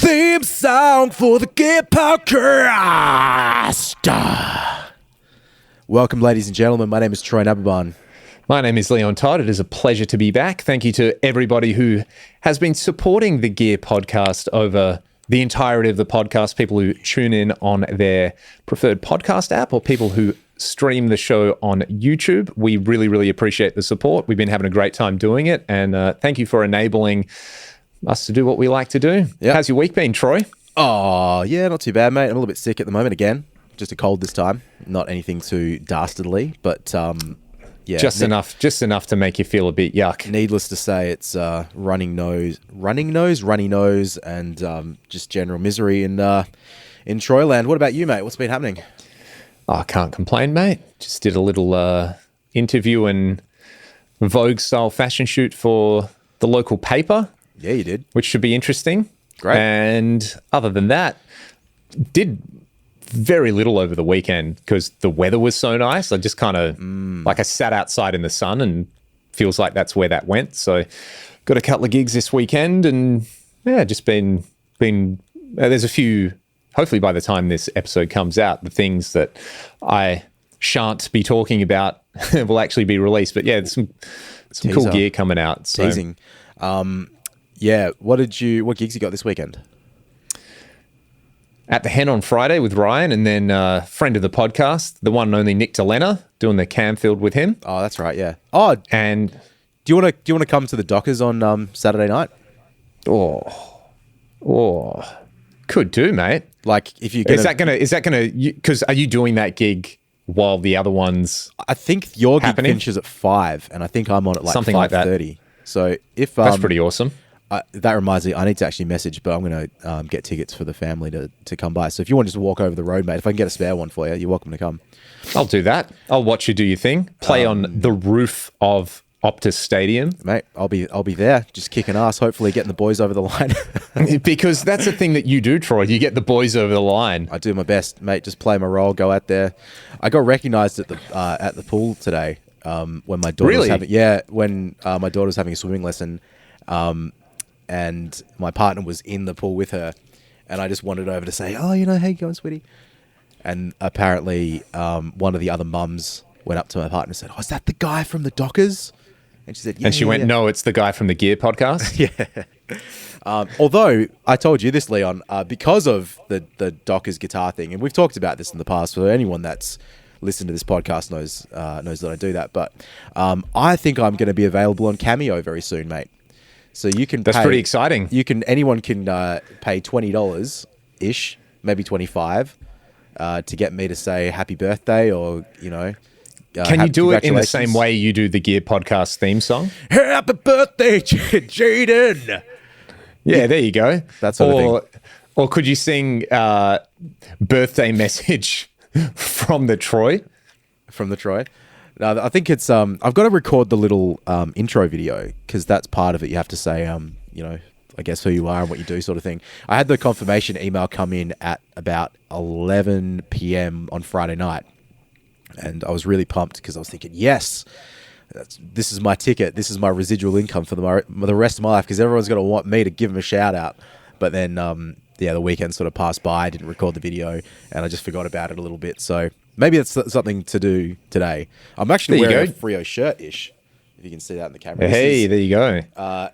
theme song for the Gear Podcast. Welcome, ladies and gentlemen. My name is Troy Nababan. My name is Leon Todd. It is a pleasure to be back. Thank you to everybody who has been supporting the Gear Podcast over the entirety of the podcast, people who tune in on their preferred podcast app or people who stream the show on YouTube. We really, really appreciate the support. We've been having a great time doing it, and thank you for enabling us to do what we like to do. Yep. How's your week been, Troy? Oh, yeah, not too bad, mate. I'm a little bit sick at the moment again. Just a cold this time. Not anything too dastardly, but yeah. Just enough to make you feel a bit yuck. Needless to say, it's runny nose, and just general misery in Troyland. What about you, mate? What's been happening? Oh, I can't complain, mate. Just did a little interview and Vogue-style fashion shoot for the local paper. Yeah, you did. Which should be interesting. Great. And other than that, did very little over the weekend because the weather was so nice. I just kind of, I sat outside in the sun and feels like that's where that went. So got a couple of gigs this weekend and yeah, just been there's a few, hopefully by the time this episode comes out, the things that I shan't be talking about will actually be released. But yeah, there's some cool gear coming out. So. Teasing. Yeah, what gigs you got this weekend? At the Hen on Friday with Ryan, and then friend of the podcast, the one and only Nick Delena, doing the Camfield with him. Oh, that's right, yeah. Oh, and do you want to come to the Dockers on Saturday night? Oh, could do, mate. Like, if you is that gonna? Because are you doing that gig while the other one's? I think your gig finishes at 5, and I think I'm on at something 5:30. Like that. So if that's pretty awesome. That reminds me, I need to actually message, but I'm going to get tickets for the family to come by. So if you want to just walk over the road, mate, if I can get a spare one for you, you're welcome to come. I'll do that. I'll watch you do your thing. Play on the roof of Optus Stadium. Mate, I'll be there, just kicking ass, hopefully getting the boys over the line. Because that's the thing that you do, Troy. You get the boys over the line. I do my best, mate. Just play my role, go out there. I got recognised at the pool today when my daughter was having my daughter was having a swimming lesson. And my partner was in the pool with her, and I just wandered over to say, "Oh, hey, you going, sweetie?" And apparently, one of the other mums went up to my partner and said, "Oh, is that the guy from the Dockers?" And she said, "Yeah." And she went, "Yeah. No, it's the guy from the Gear Podcast." Yeah. Although I told you this, Leon, because of the Dockers guitar thing, and we've talked about this in the past. For anyone that's listened to this podcast knows that I do that. But I think I'm going to be available on Cameo very soon, mate. So you can. That's pretty exciting. Anyone can pay $20 ish, maybe $25, to get me to say happy birthday or can you do it in the same way you do the Gear Podcast theme song? Happy birthday, Jaden. Yeah, there you go. That sort of thing. Or could you sing birthday message from the Troy? From the Troy. No, I think it's I've got to record the little intro video because that's part of it. You have to say I guess who you are and what you do, sort of thing. I had the confirmation email come in at about 11 p.m. on Friday night, and I was really pumped because I was thinking, yes, this is my ticket. This is my residual income for the rest of my life because everyone's going to want me to give them a shout out. But then the weekend sort of passed by. I didn't record the video, and I just forgot about it a little bit. So. Maybe that's something to do today. I'm actually wearing a Freo shirt-ish, if you can see that in the camera. Hey, there you go. A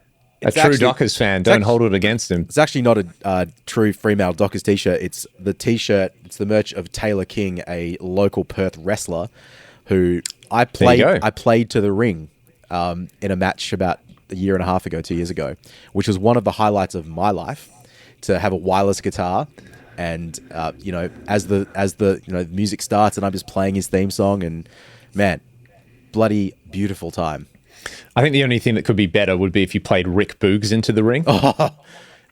true Dockers fan. Don't hold it against him. It's actually not a true female Dockers t-shirt. It's the t-shirt. It's the merch of Taylor King, a local Perth wrestler, who I played to the ring in a match about a year and a half ago, 2 years ago, which was one of the highlights of my life, to have a wireless guitar. And as the music starts, and I'm just playing his theme song, and man, bloody beautiful time. I think the only thing that could be better would be if you played Rick Boogs into the ring. Oh,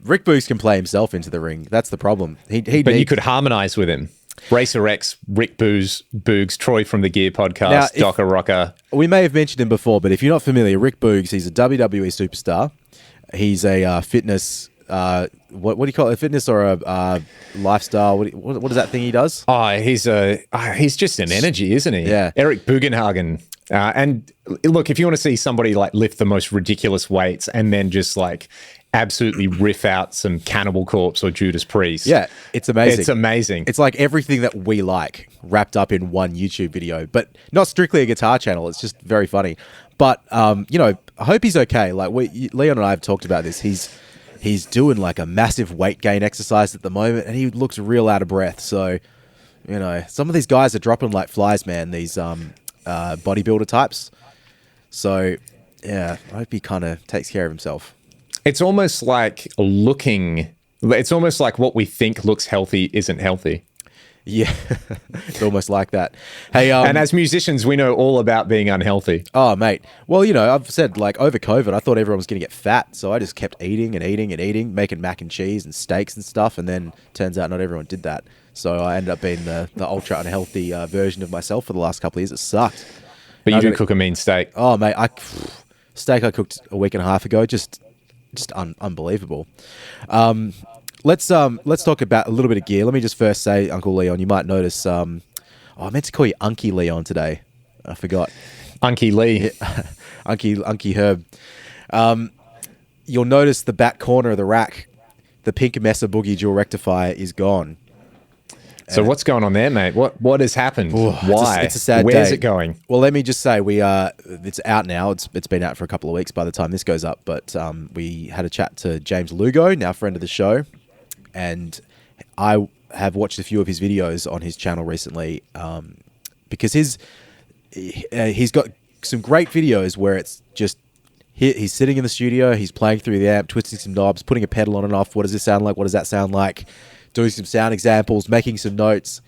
Rick Boogs can play himself into the ring. That's the problem. But you could harmonise with him. Racer X, Rick Boogs, Troy from the Gear Podcast, now, Docker Rocker. We may have mentioned him before, but if you're not familiar, Rick Boogs, he's a WWE superstar. He's a fitness. What do you call it? A fitness or a lifestyle? What is that thing he does? Oh, he's just an energy, isn't he? Yeah. Eric Bugenhagen. And look, if you want to see somebody like lift the most ridiculous weights and then just like absolutely riff out some Cannibal Corpse or Judas Priest. Yeah, it's amazing. It's amazing. It's like everything that we like wrapped up in one YouTube video, but not strictly a guitar channel. It's just very funny. But, you know, I hope he's okay. Like, Leon and I have talked about this. He's doing like a massive weight gain exercise at the moment, and he looks real out of breath. So, you know, some of these guys are dropping like flies, man, these bodybuilder types. So, yeah, I hope he kind of takes care of himself. It's almost like what we think looks healthy isn't healthy. Yeah, it's almost like that. Hey, and as musicians, we know all about being unhealthy. Oh, mate. Well, you know, I've said, like, over COVID, I thought everyone was going to get fat, so I just kept eating and eating and eating, making mac and cheese and steaks and stuff, and then turns out not everyone did that. So I ended up being the ultra unhealthy version of myself for the last couple of years. It sucked. But you do cook a mean steak. Oh, mate, steak I cooked a week and a half ago, just unbelievable. Let's talk about a little bit of gear. Let me just first say, Uncle Leon, you might notice. I meant to call you Unky Leon today. I forgot. Unky Lee. Yeah. Unky Herb. You'll notice the back corner of the rack, the pink Mesa Boogie dual rectifier is gone. So what's going on there, mate? What has happened? Why? It's a sad Where's day. it going? Well, let me just say it's out now. It's been out for a couple of weeks by the time this goes up. But we had a chat to James Lugo, now friend of the show, and I have watched a few of his videos on his channel recently because he's got some great videos where it's just he's sitting in the studio, he's playing through the amp, twisting some knobs, putting a pedal on and off. What does this sound like? What does that sound like? Doing some sound examples, making some notes.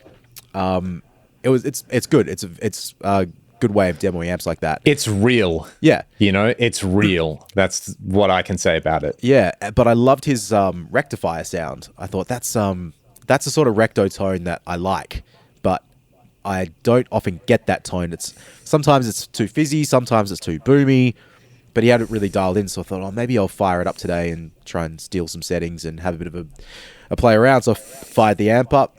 It's good. It's a good way of demoing amps like that. It's real. Yeah. You know, it's real. That's what I can say about it. Yeah, but I loved his rectifier sound. I thought that's a sort of recto tone that I like, but I don't often get that tone. Sometimes it's too fizzy, sometimes it's too boomy, but he had it really dialed in, so I thought, maybe I'll fire it up today and try and steal some settings and have a bit of a play around. So I fired the amp up,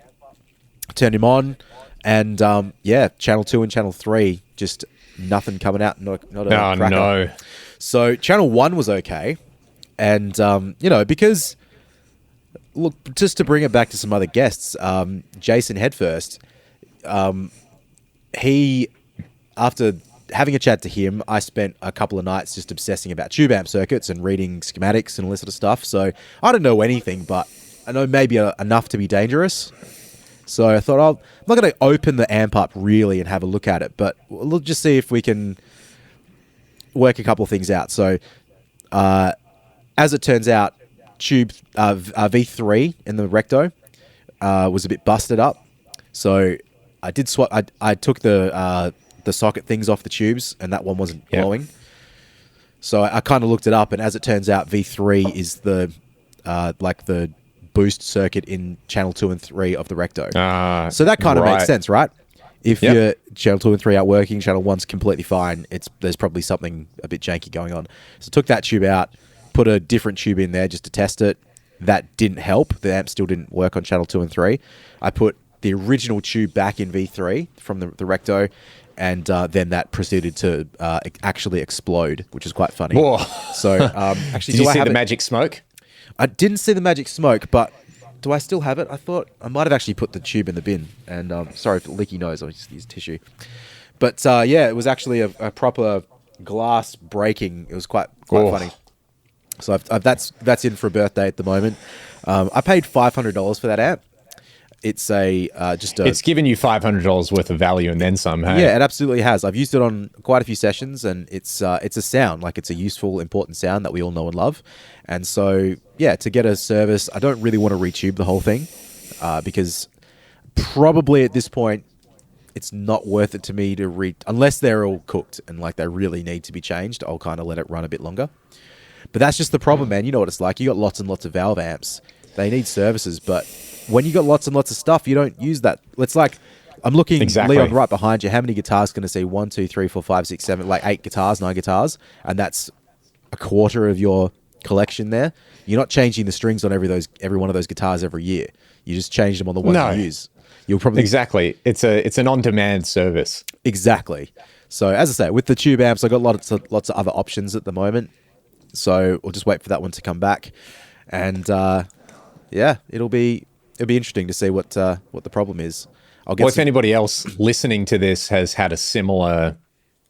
turned him on, and channel 2 and channel 3, just nothing coming out, not a cracker. No. So channel 1 was okay, and because look, just to bring it back to some other guests, Jason Headfirst, he, after having a chat to him, I spent a couple of nights just obsessing about tube amp circuits and reading schematics and all this sort of stuff. So I don't know anything, but I know maybe enough to be dangerous. So I thought, I'm not going to open the amp up really and have a look at it, but we'll just see if we can work a couple of things out. So as it turns out, tube V3 in the recto was a bit busted up. So I did swap. I took the socket things off the tubes, and that one wasn't blowing. So I kind of looked it up, and as it turns out, V3 is the boost circuit in channel 2 and 3 of the recto. So that kind of makes sense, right? If your channel 2 and 3 aren't working, channel 1's completely fine, there's probably something a bit janky going on. So I took that tube out, put a different tube in there just to test it. That didn't help. The amp still didn't work on channel 2 and 3. I put the original tube back in V3 from the recto, and then that proceeded to actually explode, which is quite funny. Whoa. So actually, did you see the magic smoke? I didn't see the magic smoke, but do I still have it? I thought I might have actually put the tube in the bin. And sorry for leaky nose, I just used tissue. But it was actually a proper glass breaking. It was quite funny. So that's in for a birthday at the moment. I paid $500 for that amp. It's it's given you $500 worth of value and then some. Hey? Yeah, it absolutely has. I've used it on quite a few sessions, and it's a sound, like it's a useful, important sound that we all know and love. And so, to get a service, I don't really want to retube the whole thing because probably at this point, it's not worth it to me to unless they're all cooked and like they really need to be changed. I'll kind of let it run a bit longer. But that's just the problem, man. You know what it's like. You got lots and lots of valve amps. They need services, but when you got lots and lots of stuff, you don't use that. It's like, I'm looking, Leon, right behind you. How many guitars going to see? 1, 2, 3, 4, 5, 6, 7, like 8 guitars, 9 guitars, and that's a quarter of your collection there. You're not changing the strings on every one of those guitars every year. You just change them on the ones you use. You'll probably Exactly. It's an on-demand service. Exactly. So as I say, with the tube amps, I got lots of other options at the moment. So we'll just wait for that one to come back, and yeah, it'll be interesting to see what the problem is. Well, if anybody else listening to this has had a similar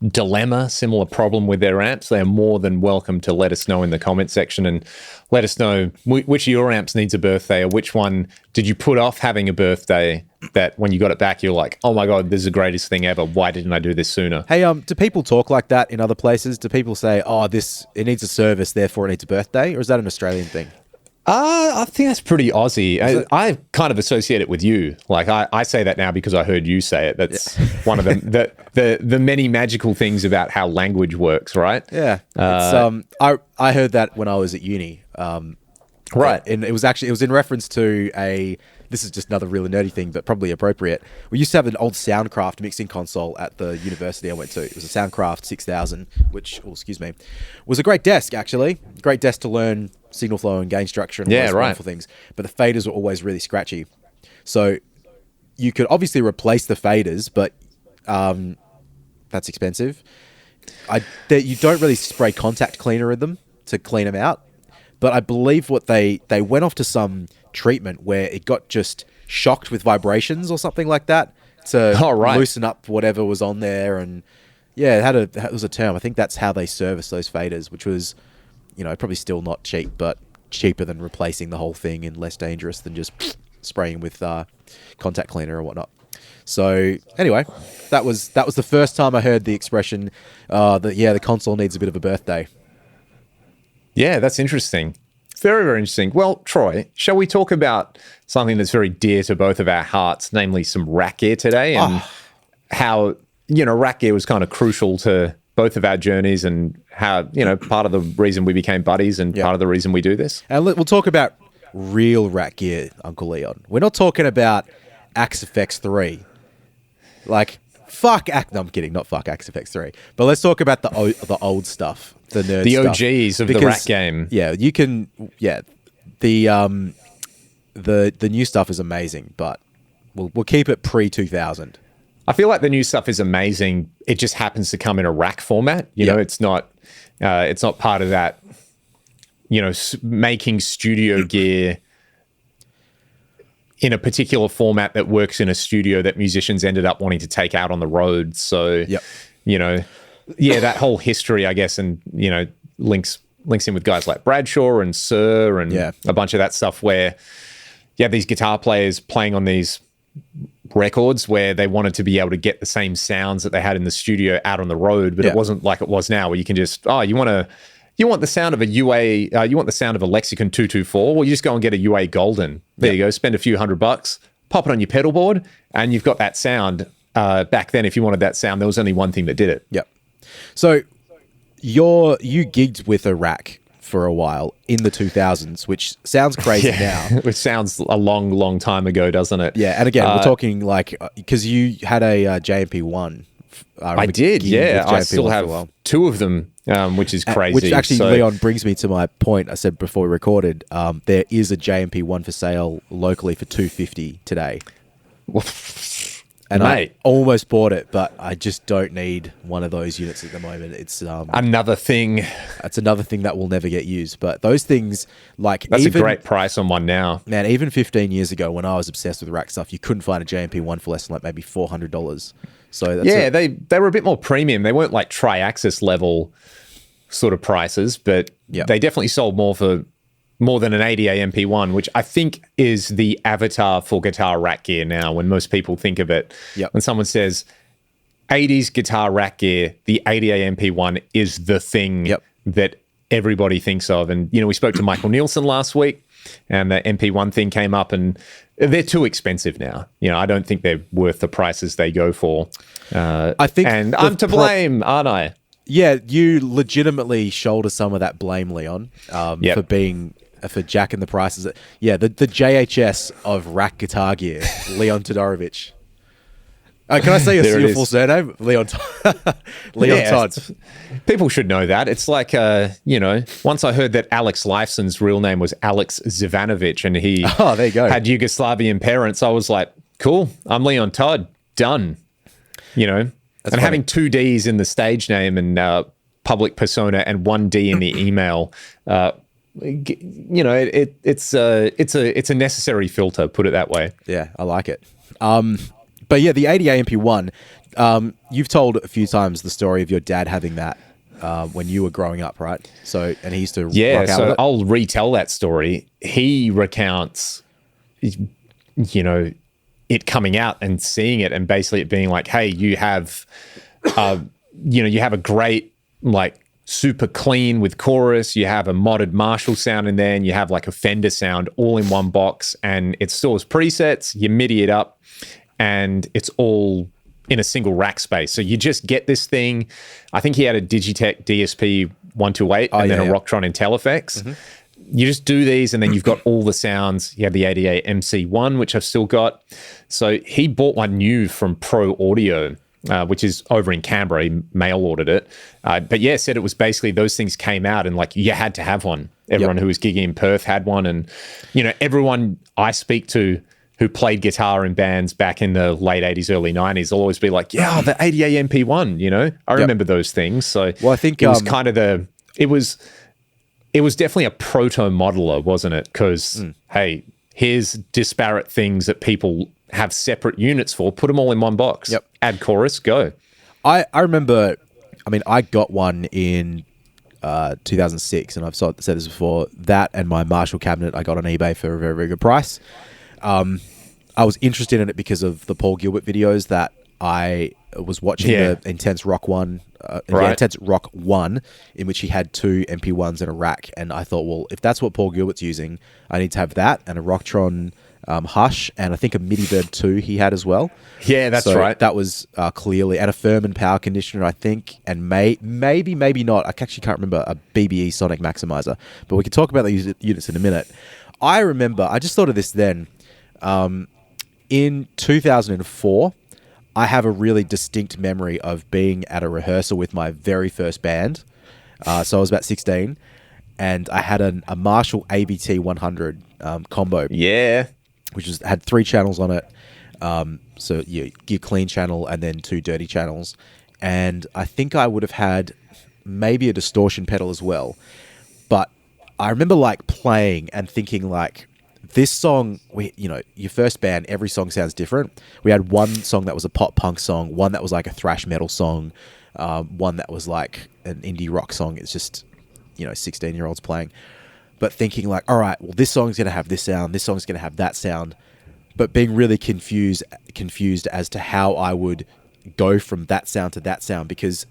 dilemma, similar problem with their amps, they're more than welcome to let us know in the comment section and let us know which of your amps needs a birthday, or which one did you put off having a birthday that when you got it back, you're like, oh my God, this is the greatest thing ever. Why didn't I do this sooner? Hey, do people talk like that in other places? Do people say, oh, it needs a service, therefore it needs a birthday? Or is that an Australian thing? I think that's pretty Aussie. I kind of associate it with you. Like I say that now because I heard you say it. That's one of the many magical things about how language works, right? Yeah. I heard that when I was at uni. Right. And it was in reference to this is just another really nerdy thing, but probably appropriate. We used to have an old Soundcraft mixing console at the university I went to. It was a Soundcraft 6000, which, was a great desk, actually. Great desk to learn signal flow and gain structure and all those wonderful things. But the faders were always really scratchy. So you could obviously replace the faders, but that's expensive. You don't really spray contact cleaner in them to clean them out. But I believe what they went off to some treatment where it got just shocked with vibrations or something like that to loosen up whatever was on there. And yeah, it was a term. I think that's how they service those faders, which was, probably still not cheap, but cheaper than replacing the whole thing and less dangerous than just spraying with contact cleaner or whatnot. So anyway, that was the first time I heard the expression that the console needs a bit of a birthday. Yeah, that's interesting. Very, very interesting. Well, Troy, shall we talk about something that's very dear to both of our hearts, namely some rack gear today, and how, rack gear was kind of crucial to both of our journeys, and how, part of the reason we became buddies and part of the reason we do this. And we'll talk about real rack gear, Uncle Leon. We're not talking about Axe FX 3. Like, fuck Axe... No, I'm kidding. Not fuck Axe FX 3. But let's talk about the old stuff. The nerd the stuff. OGs of the rack game. Yeah, you can. Yeah, the new stuff is amazing, but we'll keep it pre-2000. I feel like the new stuff is amazing. It just happens to come in a rack format. You know, it's not part of that. Making studio gear in a particular format that works in a studio that musicians ended up wanting to take out on the road. So, that whole history, I guess, and, links in with guys like Bradshaw and Sir and a bunch of that stuff where you have these guitar players playing on these records where they wanted to be able to get the same sounds that they had in the studio out on the road, but it wasn't like it was now where you can just, you want the sound of a UA, you want the sound of a Lexicon 224, well, you just go and get a UA Golden. There you go, spend a few $100, pop it on your pedal board, and you've got that sound. Back then, if you wanted that sound, there was only one thing that did it. Yep. So you gigged with a rack for a while in the 2000s, which sounds crazy now. Which sounds a long, long time ago, doesn't it? Yeah, and again, we're talking like, because you had a JMP1. I did, yeah. I still have two of them, which is crazy. Which actually, Leon, brings me to my point I said before we recorded. There is a JMP1 for sale locally for $250 today. And I almost bought it, but I just don't need one of those units at the moment. It's another thing. It's another thing that will never get used. But those things, like, that's a great price on one now. Man, even 15 years ago when I was obsessed with rack stuff, you couldn't find a JMP1 for less than like maybe $400. So that's they were a bit more premium. They weren't like Triaxis level sort of prices, but they definitely sold more than an ADA MP1, which I think is the avatar for guitar rack gear now. When most people think of it, when someone says 80s guitar rack gear, the ADA MP1 is the thing that everybody thinks of. And, we spoke to Michael Nielsen last week, and the MP1 thing came up, and they're too expensive now. I don't think they're worth the prices they go for. I think, and I'm to blame, aren't I? Yeah, you legitimately shoulder some of that blame, Leon, for jacking the prices. The JHS of rack guitar gear, Leon Todorovich. Can I say your full surname? Leon Todd. People should know that. It's like, once I heard that Alex Lifeson's real name was Alex Zivanovic, and he there you go. had Yugoslavian parents, I was like, cool, I'm Leon Todd. Done. That's and funny. having two Ds in the stage name and public persona and one D in the email, it's a necessary filter. Put it that way. Yeah, I like it. But yeah, the 80A MP1. You've told a few times the story of your dad having that when you were growing up, right? So, and he used to rock out with it. I'll retell that story. He recounts, it coming out and seeing it, and basically it being like, hey, you have, you have a great, like, super clean with chorus, you have a modded Marshall sound in there, and you have like a Fender sound all in one box, and it stores presets, you MIDI it up, and it's all in a single rack space. So you just get this thing. I think he had a Digitech DSP 128 and then a Rocktron IntelliFX. Mm-hmm. You just do these, and then you've got all the sounds. You have the 80A MC1, which I've still got. So he bought one new from Pro Audio, which is over in Canberra. He mail ordered it. But yeah, said it was basically those things came out and like you had to have one. Everyone who was gigging in Perth had one. And, everyone I speak to who played guitar in bands back in the late 80s, early 90s, will always be like, the 80A MP1, I remember those things. So well, I think it was kind of it was definitely a proto-modeler, wasn't it? Because, hey, here's disparate things that people have separate units for. Put them all in one box. Yep. Add chorus, go. I remember, I got one in 2006, and I've said this before, that and my Marshall cabinet I got on eBay for a very, very good price. I was interested in it because of the Paul Gilbert videos that I was watching, the Intense Rock one, Intense Rock 1, in which he had two MP1s in a rack. And I thought, well, if that's what Paul Gilbert's using, I need to have that and a Rocktron Hush, and I think a MIDI Bird 2 he had as well. Yeah, that's so right. That was clearly, and a Furman power conditioner, I think, and maybe not. I actually can't remember, a BBE Sonic Maximizer. But we can talk about the units in a minute. I remember, I just thought of this then. In 2004, I have a really distinct memory of being at a rehearsal with my very first band. So I was about 16, and I had a Marshall ABT 100 combo. Yeah. Which had 3 channels on it. So your clean channel and then 2 dirty channels. And I think I would have had maybe a distortion pedal as well. But I remember like playing and thinking like, this song, your first band, every song sounds different. We had one song that was a pop punk song, one that was like a thrash metal song, one that was like an indie rock song. It's just, 16-year-olds playing. But thinking like, all right, well, this song's going to have this sound, this song's going to have that sound. But being really confused as to how I would go from that sound to that sound, because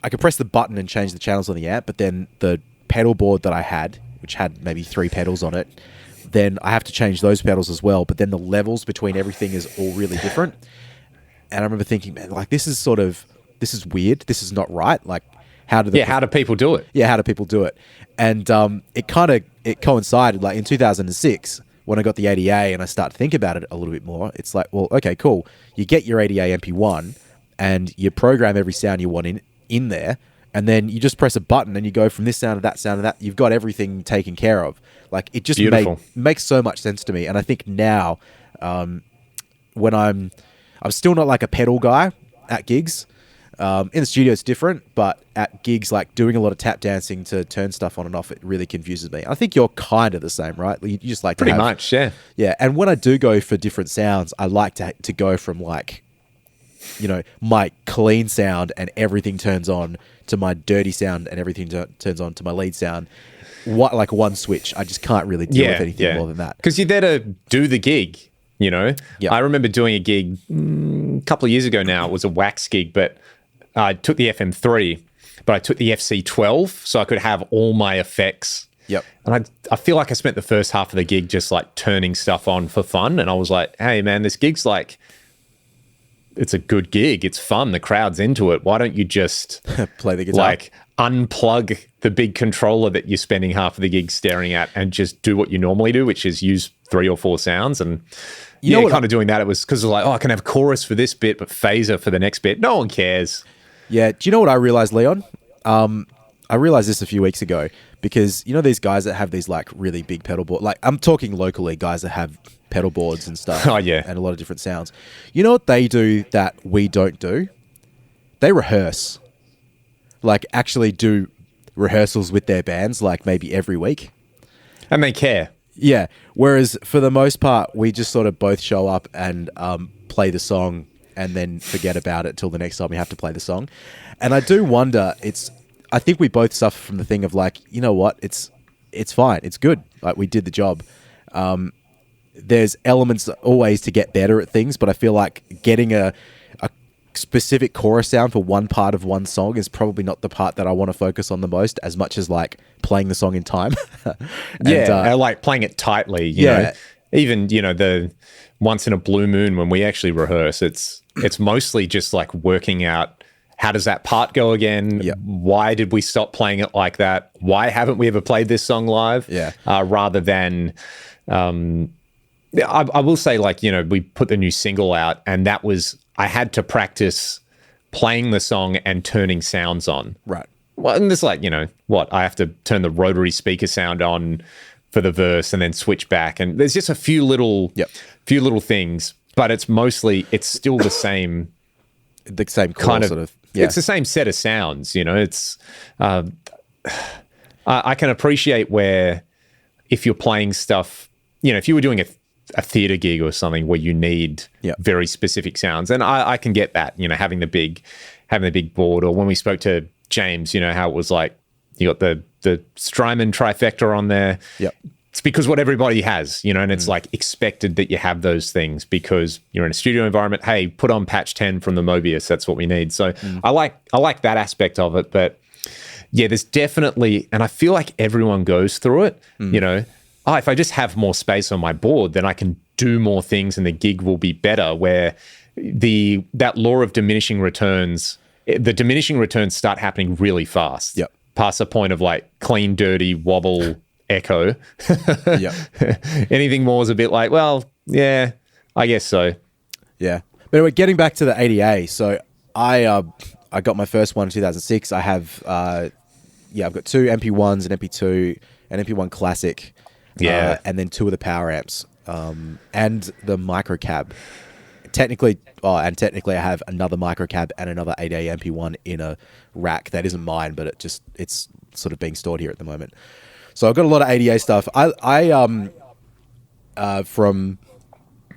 I could press the button and change the channels on the amp, but then the pedal board that I had, which had maybe 3 pedals on it, then I have to change those pedals as well. But then the levels between everything is all really different. And I remember thinking, man, like this is weird. This is not right. Like, how do people do it? Yeah, how do people do it? And it coincided, like in 2006 when I got the 80A and I start to think about it a little bit more. It's like, well, okay, cool. You get your 80A MP1 and you program every sound you want in there, and then you just press a button and you go from this sound to that sound to that. You've got everything taken care of. Like, it just makes so much sense to me. And I think now, when I'm still not like a pedal guy at gigs. In the studio, it's different, but at gigs, like doing a lot of tap dancing to turn stuff on and off, it really confuses me. I think you're kind of the same, right? You just like pretty much, yeah. Yeah, and when I do go for different sounds, I like to go from like, my clean sound and everything turns on to my dirty sound and everything turns on to my lead sound. Like one switch. I just can't really deal with anything more than that. Because you're there to do the gig, Yep. I remember doing a gig a couple of years ago now. It was a wax gig, but I took the FM3, but I took the FC12 so I could have all my effects. Yep. And I feel like I spent the first half of the gig just like turning stuff on for fun. And I was like, hey, man, this gig's like, it's a good gig. It's fun. The crowd's into it. Why don't you just play the guitar? Like unplug the big controller that you're spending half of the gig staring at and just do what you normally do, which is use 3 or 4 sounds. And kind of doing that, it was because it was like, I can have chorus for this bit, but phaser for the next bit. No one cares. Yeah. Do you know what I realized, Leon? I realized this a few weeks ago because, these guys that have these like really big pedal boards, like I'm talking locally, guys that have pedal boards and stuff. Oh, yeah. And a lot of different sounds. You know what they do that we don't do? they rehearse, like actually do rehearsals with their bands, like maybe every week. And they care. Yeah. Whereas for the most part, we just sort of both show up and play the song and then forget about it till the next time we have to play the song. And I do wonder, I think we both suffer from the thing of like, you know what, it's fine, it's good, like we did the job. There's elements always to get better at things, but I feel like getting a specific chorus sound for one part of one song is probably not the part that I want to focus on the most, as much as like playing the song in time. And, like playing it tightly, you know. Even, you know, the once in a blue moon when we actually rehearse, it's mostly just like working out, how does that part go again? Yep. Why did we stop playing it like that? Why haven't we ever played this song live? Rather than, I will say, like, you know, we put the new single out, and that was, I had to practice playing the song and turning sounds on. Right. Well, and there's like, you know, I have to turn the rotary speaker sound on for the verse and then switch back. And there's just a few little things, but it's still the same. The same kind of. It's the same set of sounds, you know. It's, I can appreciate where if you're playing stuff, you know, if you were doing a theater gig or something where you need very specific sounds, and I can get that, you know, having the big board. Or when we spoke to James, you know, how it was like you got the Strymon trifecta on there. Yep. It's because what everybody has, you know, and it's like expected that you have those things because you're in a studio environment. Hey, put on patch 10 from the Mobius. That's what we need. So I like that aspect of it. But yeah, there's definitely, and I feel like everyone goes through it, you know. If I just have more space on my board, then I can do more things and the gig will be better, where that law of diminishing returns, the diminishing returns start happening really fast. Yep. Past the point of like clean, dirty, wobble, echo. Yep. Anything more is a bit like, well, yeah, I guess so. Yeah. But anyway, getting back to the ADA, so I got my first one in 2006. I have, I've got two MP1s, an MP2, an MP1 Classic. And then two of the power amps, and the micro cab. Technically I have another micro cab and another 8A MP1 in a rack that isn't mine, but it's sort of being stored here at the moment. So I've got a lot of ADA stuff. From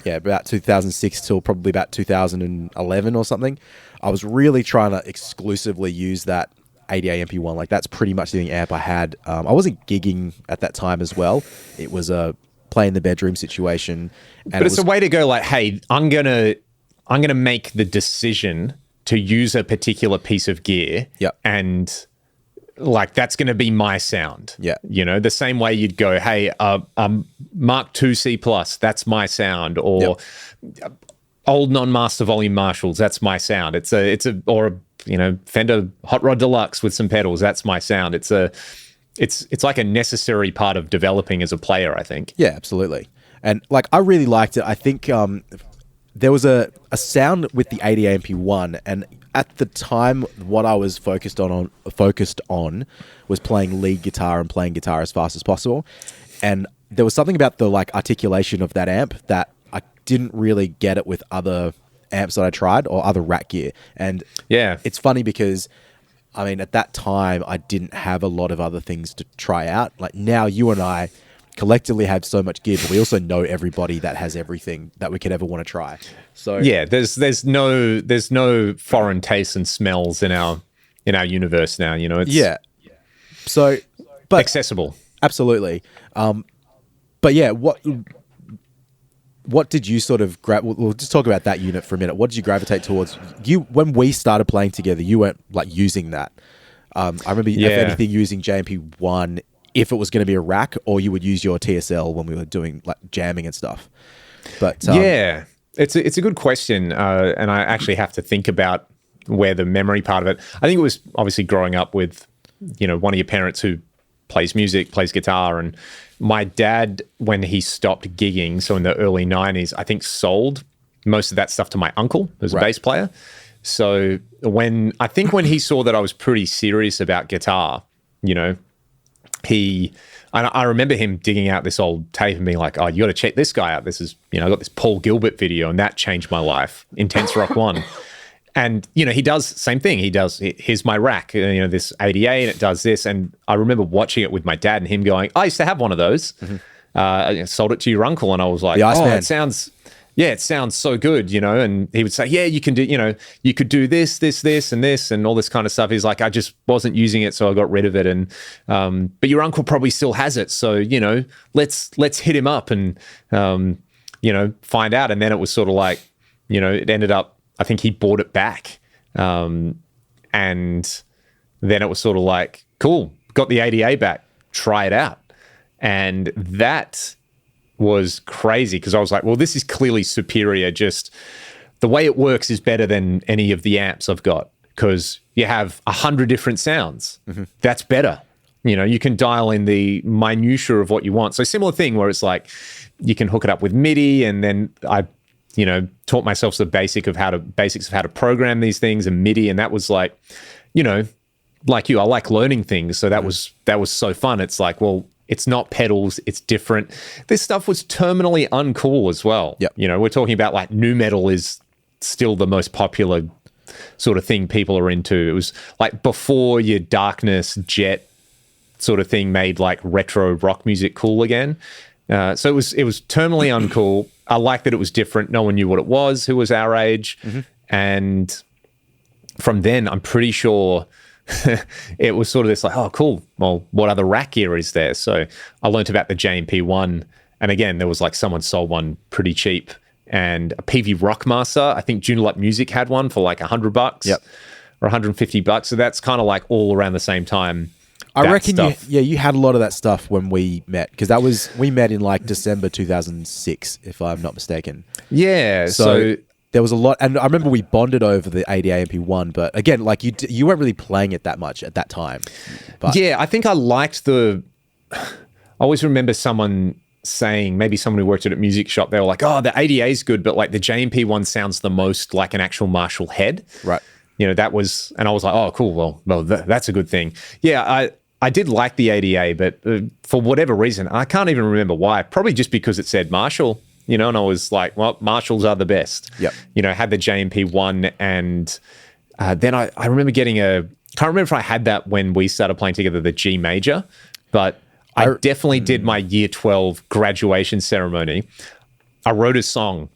about 2006 till probably about 2011 or something, I was really trying to exclusively use that ADA MP1. Like, that's pretty much the only amp I had. I wasn't gigging at that time as well. It was a play in the bedroom situation. And but it's a way to go like, hey, I'm gonna make the decision to use a particular piece of gear. Yep. And like, that's going to be my sound. Yeah. You know, the same way you'd go, hey, Mark II C+, that's my sound. Or old non-master volume Marshalls, that's my sound. It's you know, Fender Hot Rod Deluxe with some pedals, that's my sound. It's like a necessary part of developing as a player, I think. Yeah, absolutely. And like, I really liked it. I think there was a sound with the ADA MP1, and at the time, what I was focused on was playing lead guitar and playing guitar as fast as possible. And there was something about the like articulation of that amp that I didn't really get it with other amps that I tried or other rack gear. And it's funny because, I mean, at that time, I didn't have a lot of other things to try out. Like, now you and I collectively have so much gear, but we also know everybody that has everything that we could ever want to try. So yeah, there's no foreign tastes and smells in our universe now. You know, it's so but accessible. Absolutely. But yeah, what did you sort of we'll just talk about that unit for a minute. What did you gravitate towards? When we started playing together, you weren't like using that. I remember, if anything, using JMP1 if it was going to be a rack, or you would use your TSL when we were doing like jamming and stuff. But it's a good question, and I actually have to think about where the memory part of it. I think it was obviously growing up with, you know, one of your parents who plays music, plays guitar, and my dad, when he stopped gigging, so in the early 90s, I think sold most of that stuff to my uncle, who's a bass player. So when he saw that I was pretty serious about guitar, you know, I remember him digging out this old tape and being like, oh, you got to check this guy out. This is, you know, I got this Paul Gilbert video and that changed my life, Intense Rock 1. And, he does same thing. He does, here's my rack, this ADA, and it does this. And I remember watching it with my dad and him going, I used to have one of those. I sold it to your uncle. And I was like, it sounds so good, and he would say, yeah, you can do, you could do this, and this, and all this kind of stuff. He's like, I just wasn't using it, so I got rid of it. And, but your uncle probably still has it. So, let's hit him up and, find out. And then it was sort of like, it ended up, I think he bought it back. And then it was sort of like, cool, got the ADA back, try it out. And that was crazy because I was like, well, this is clearly superior. Just the way it works is better than any of the amps I've got because you have 100 different sounds. That's better. You can dial in the minutia of what you want. So similar thing where it's like you can hook it up with MIDI, and then I, taught myself the basics of how to program these things and MIDI, and that was like, like you, I like learning things. So that was so fun. It's like, well, it's not pedals, it's different. This stuff was terminally uncool as well. Yep. We're talking about like nu metal is still the most popular sort of thing people are into. It was like before your Darkness, Jet sort of thing made like retro rock music cool again. So it was terminally uncool. I liked that it was different. No one knew what it was who was our age. And from then, I'm pretty sure it was sort of this like, oh, cool. Well, what other rack gear is there? So I learned about the Pt.1. And again, there was like someone sold one pretty cheap. And a PV Rockmaster, I think Junior Light Music had one for like $100 or $150. So that's kind of like all around the same time. I reckon you had a lot of that stuff when we met because we met in like December 2006, if I'm not mistaken. Yeah. So there was a lot, and I remember we bonded over the ADA MP1. But again, like you weren't really playing it that much at that time. But yeah, I think I liked I always remember someone saying, maybe someone who worked at a music shop, they were like, "Oh, the ADA is good, but like the JMP1 sounds the most like an actual Marshall head." Right. That was, and I was like, "Oh, cool. Well, that's a good thing." Yeah, I did like the ADA, but for whatever reason, I can't even remember why. Probably just because it said Marshall, and I was like, well, Marshalls are the best. Yep. Had the JMP1, and then I remember getting can't remember if I had that when we started playing together, the G major, but I definitely did my year 12 graduation ceremony. I wrote a song,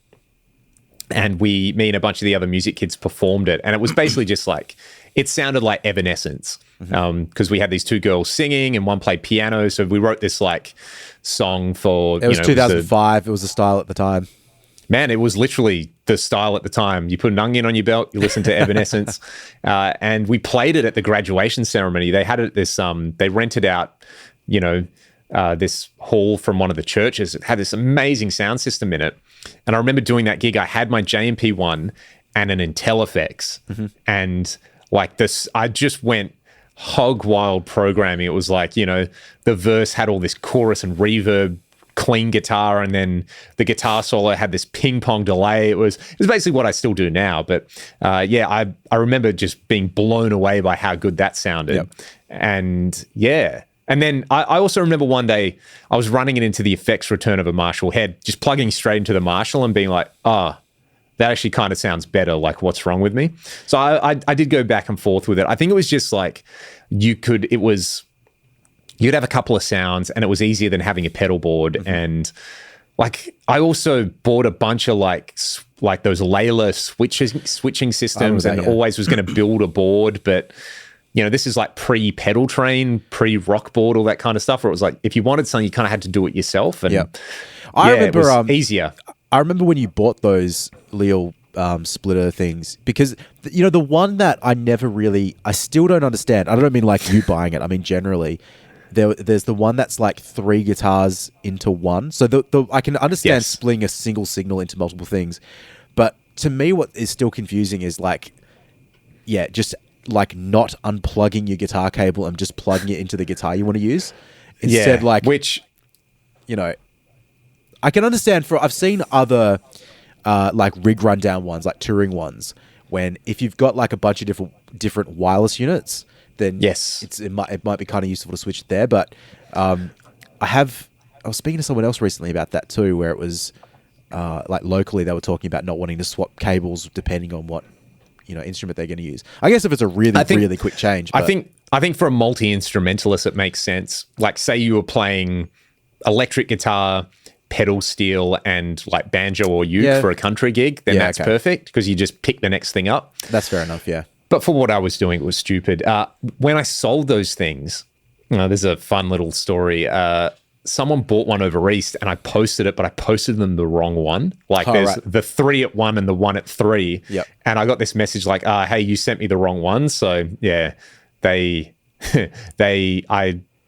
and me and a bunch of the other music kids performed it, and it was basically just like, it sounded like Evanescence. Because we had these two girls singing and one played piano. So we wrote this like song for... It was 2005. It was the style at the time. Man, it was literally the style at the time. You put an onion on your belt, you listen to Evanescence. And we played it at the graduation ceremony. They had it they rented out, this hall from one of the churches. It had this amazing sound system in it. And I remember doing that gig. I had my JMP1 and an IntelliFX. And like this, I just went hog wild programming. It was like, the verse had all this chorus and reverb, clean guitar, and then the guitar solo had this ping pong delay. It was basically what I still do now. But I remember just being blown away by how good that sounded. Yep. And yeah. And then I also remember one day I was running it into the effects return of a Marshall head, just plugging straight into the Marshall and being like, that actually kind of sounds better. Like, what's wrong with me? So I did go back and forth with it. I think it was just like you'd have a couple of sounds and it was easier than having a pedal board. And like, I also bought a bunch of like those Layla switching systems and always was going to build a board. But, this is like pre-pedal train, pre-rock board, all that kind of stuff where it was like, if you wanted something, you kind of had to do it yourself. And I remember it was easier. I remember when you bought those Leo splitter things because, the one that I still don't understand. I don't mean like you buying it. I mean, generally, there's the one that's like 3 guitars into one. So I can understand splitting a single signal into multiple things. But to me, what is still confusing is like, just like not unplugging your guitar cable and just plugging it into the guitar you want to use. Instead, I can understand I've seen other like rig rundown ones, like touring ones, when if you've got like a bunch of different wireless units, then it might be kind of useful to switch it there. But I was speaking to someone else recently about that too, where it was like locally they were talking about not wanting to swap cables depending on what instrument they're going to use. I guess if it's a really quick change. But I think for a multi-instrumentalist, it makes sense. Like, say you were playing electric guitar, pedal steel, and like banjo or uke for a country gig, then that's perfect because you just pick the next thing up. That's fair enough, yeah. But for what I was doing, it was stupid. When I sold those things, there's a fun little story. Someone bought one over East and I posted it, but I posted them the wrong one. Like there's the 3-at-1 and the 1-at-3. Yep. And I got this message like, hey, you sent me the wrong one. So yeah, I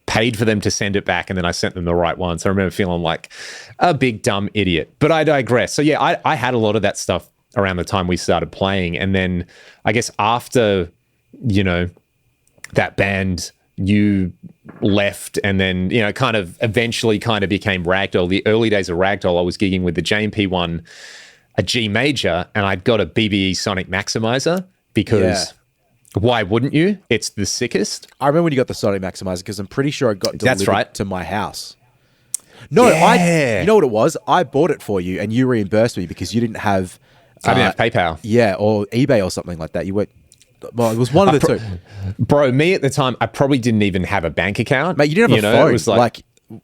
paid for them to send it back and then I sent them the right one. So I remember feeling like a big dumb idiot, but I digress. So yeah, I had a lot of that stuff around the time we started playing. And then I guess after, that band, you left and then, kind of eventually kind of became Ragdoll. The early days of Ragdoll, I was gigging with the Pt.1, a G major, and I'd got a BBE Sonic Maximizer because why wouldn't you? It's the sickest. I remember when you got the Sonic Maximizer because I'm pretty sure it got delivered to my house. No, you know what it was? I bought it for you and you reimbursed me because you didn't have... I didn't have PayPal. Yeah, or eBay or something like that. You went... Well, it was one of the two. Bro, me at the time, I probably didn't even have a bank account. Mate, you didn't have a phone. It was like,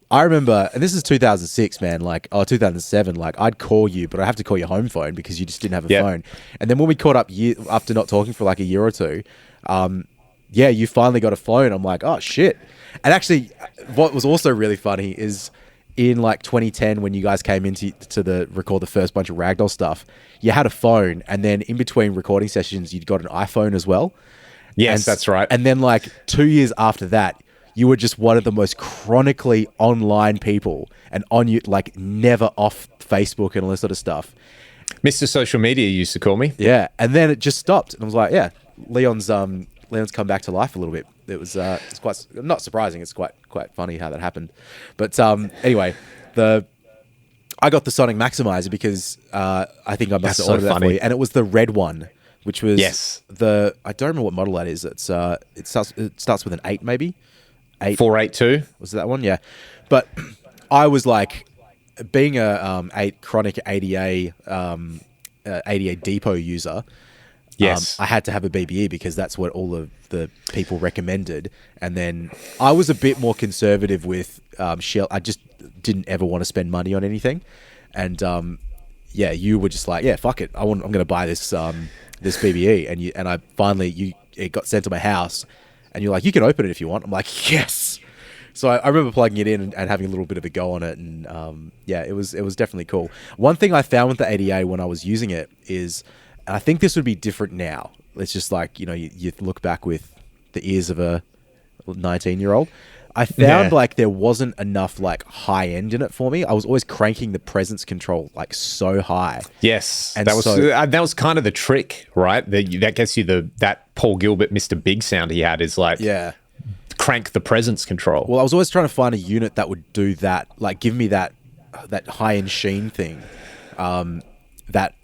I remember, and this is 2006, man, 2007, I'd call you, but I have to call your home phone because you just didn't have a phone. And then when we caught up after not talking for like a year or two, you finally got a phone. I'm like, oh, shit. And actually, what was also really funny is in like 2010, when you guys came into record the first bunch of Ragdoll stuff, you had a phone, and then in between recording sessions, you'd got an iPhone as well. Yes, that's right. And then like 2 years after that, you were just one of the most chronically online people, and never off Facebook and all this sort of stuff. Mr. Social Media used to call me. Yeah, and then it just stopped, and I was like, yeah, Leon's come back to life a little bit. It was it's quite not surprising. It's quite funny how that happened. But anyway, I got the Sonic Maximizer because I think I must have ordered that for you, and it was the red one, which was I don't remember what model that is. It's it starts with an 8 maybe. 482 was that one? Yeah, but I was like, being a chronic ADA depot user. Yes, I had to have a BBE because that's what all of the people recommended. And then I was a bit more conservative with Shell. I just didn't ever want to spend money on anything. And you were just like, yeah, fuck it. I'm going to buy this BBE. And I finally, it got sent to my house, and you're like, you can open it if you want. I'm like, yes. So I remember plugging it in and having a little bit of a go on it. And it was definitely cool. One thing I found with the ADA when I was using it is, and I think this would be different now. It's just like, you look back with the ears of a 19-year-old. I found like there wasn't enough like high end in it for me. I was always cranking the presence control like so high. Yes, and that was kind of the trick, right? That gets you that Paul Gilbert Mr. Big sound he had is like crank the presence control. Well, I was always trying to find a unit that would do that, like give me that high end sheen thing. That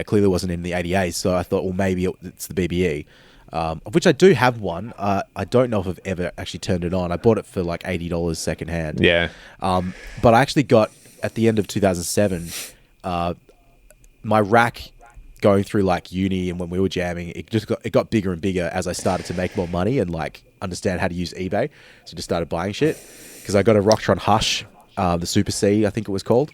clearly wasn't in the ADA, so I thought, well, maybe it's the BBE, of which I do have one. I don't know if I've ever actually turned it on. I bought it for like $80 secondhand. Yeah. But I actually got, at the end of 2007, my rack going through like uni and when we were jamming, it got bigger and bigger as I started to make more money and like understand how to use eBay. So I just started buying shit because I got a Rocktron Hush, the Super C, I think it was called.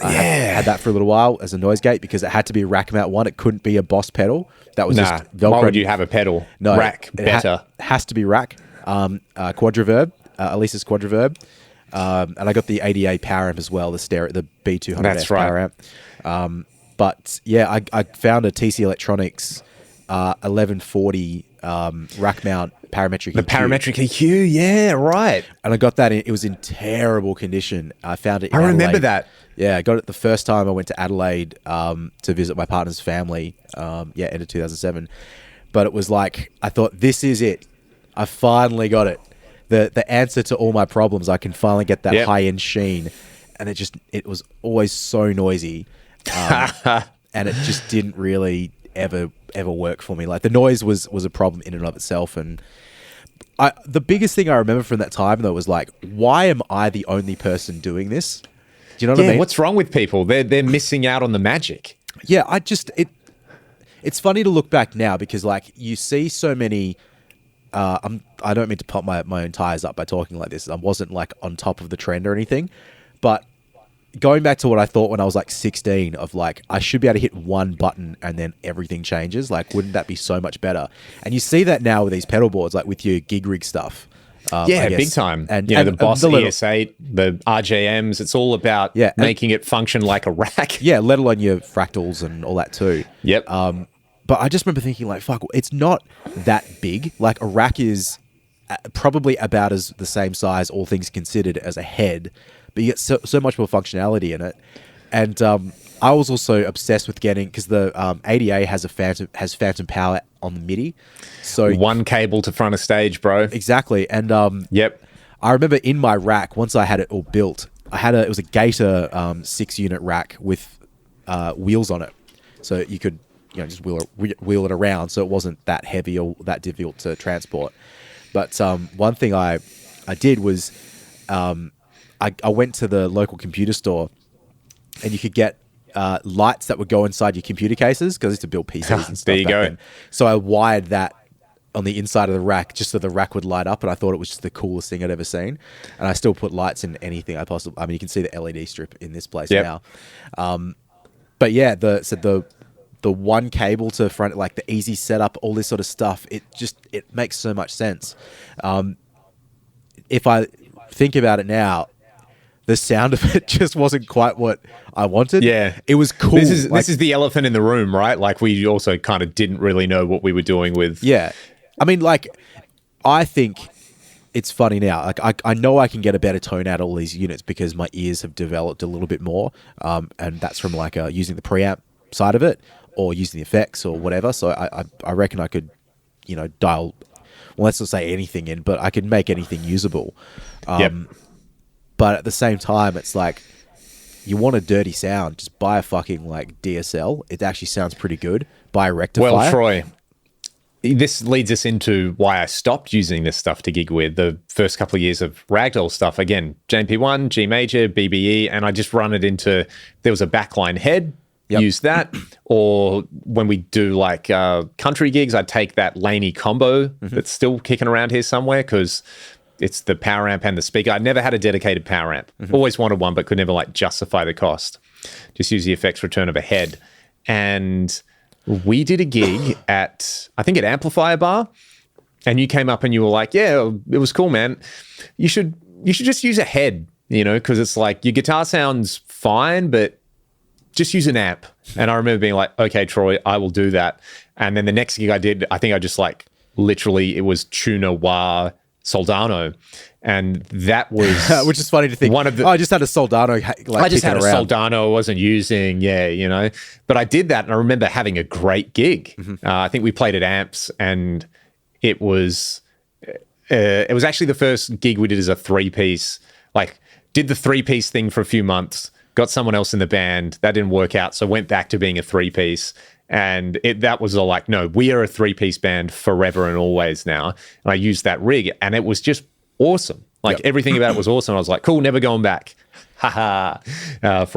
I had that for a little while as a noise gate because it had to be a rack mount one. It couldn't be a Boss pedal. That was just Velcro. Why would you have a pedal? No, rack better. Has to be rack. Quadraverb, Elisa's Quadraverb, and I got the ADA power amp as well. The B200 That's right. power amp. But yeah, I found a TC Electronics 1140 rack mount parametric EQ. The parametric EQ, yeah, right. And I got that it was in terrible condition. I found it in I remember Adelaide. that. Yeah, I got it the first time I went to Adelaide to visit my partner's family, end of 2007. But it was like, I thought, this is it. I finally got it. The answer to all my problems. I can finally get that high-end sheen. And it was always so noisy. And it just didn't really ever work for me. Like the noise was a problem in and of itself. And the biggest thing I remember from that time though was like, why am I the only person doing this? Do you know what I mean? What's wrong with people? They're missing out on the magic. Yeah, it it's funny to look back now because like you see so many. I don't mean to pop my own tires up by talking like this. I wasn't like on top of the trend or anything, but going back to what I thought when I was like 16 of like, I should be able to hit one button and then everything changes. Like, wouldn't that be so much better? And you see that now with these pedal boards, like with your gig rig stuff. Yeah, big time. And the Boss the little, ES8, the RJMs, it's all about making it function like a rack. Yeah, let alone your fractals and all that too. Yep. But I just remember thinking like, fuck, it's not that big. Like a rack is probably about as the same size, all things considered, as a head, but you get so much more functionality in it. And I was also obsessed with getting, because the ADA has phantom power on the MIDI. So one cable to front of stage, bro. Exactly. And yep. I remember in my rack, once I had it all built, it was a Gator 6-unit rack with wheels on it. So you could just wheel it around, so it wasn't that heavy or that difficult to transport. But one thing I did was I went to the local computer store, and you could get lights that would go inside your computer cases, because I used to build PCs and stuff. There you go. Then. So I wired that on the inside of the rack just so the rack would light up, and I thought it was just the coolest thing I'd ever seen. And I still put lights in anything I possibly. I mean, you can see the LED strip in this place now. But yeah, the one cable to front, like the easy setup, all this sort of stuff, it makes so much sense. If I think about it now, the sound of it just wasn't quite what I wanted. Yeah. It was cool. This is the elephant in the room, right? Like, we also kind of didn't really know what we were doing with... Yeah. I mean, like, I think it's funny now. Like, I know I can get a better tone out of all these units because my ears have developed a little bit more. And that's from, like, using the preamp side of it, or using the effects or whatever. So I reckon I could, dial, well, let's not say anything in, but I could make anything usable. But at the same time, it's like, you want a dirty sound, just buy a fucking like DSL. It actually sounds pretty good. Buy a rectifier. Well, Troy, this leads us into why I stopped using this stuff to gig with. The first couple of years of ragdoll stuff, again, Pt.1, G major, BBE, and I just run it into, there was a backline head, use that. Or when we do like country gigs, I take that Laney combo that's still kicking around here somewhere, because it's the power amp and the speaker. I never had a dedicated power amp. Always wanted one, but could never like justify the cost. Just use the effects return of a head. And we did a gig at, I think, at Amplifier Bar, and you came up and you were like, yeah, it was cool, man. You should just use a head, because it's like your guitar sounds fine, but just use an amp. And I remember being like, okay, Troy, I will do that. And then the next gig I did, I think I just like, literally, it was Tuna Wah Soldano. And that was... Which is funny to think. I just had a Soldano I just had a Soldano I wasn't using, But I did that, and I remember having a great gig. I think we played at Amps, and it was actually the first gig we did as a 3-piece. Like, did the 3-piece thing for a few months, got someone else in the band. That didn't work out, so went back to being a 3-piece. And that was all like, no, we are a 3-piece band forever and always now. And I used that rig, and it was just awesome. Like, everything about it was awesome. I was like, cool, never going back. For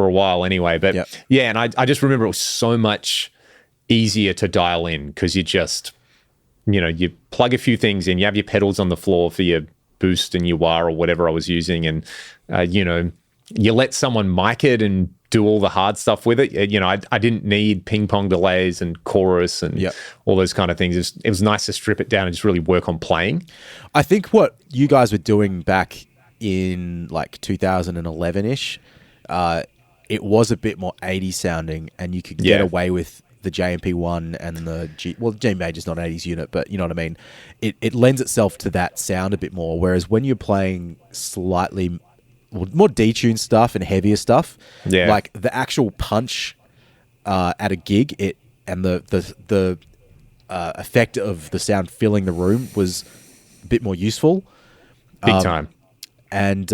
a while anyway. But yeah, and I just remember it was so much easier to dial in, because you just, you plug a few things in, you have your pedals on the floor for your boost and your wah or whatever I was using, and, you let someone mic it and do all the hard stuff with it. I didn't need ping pong delays and chorus and all those kind of things. It was nice to strip it down and just really work on playing. I think what you guys were doing back in like 2011-ish, it was a bit more 80s sounding, and you could get away with the Pt.1 and the G major's not an 80s unit, but you know what I mean? It lends itself to that sound a bit more, whereas when you're playing slightly more detuned stuff and heavier stuff, like the actual punch at a gig, and the effect of the sound filling the room was a bit more useful. Big time. And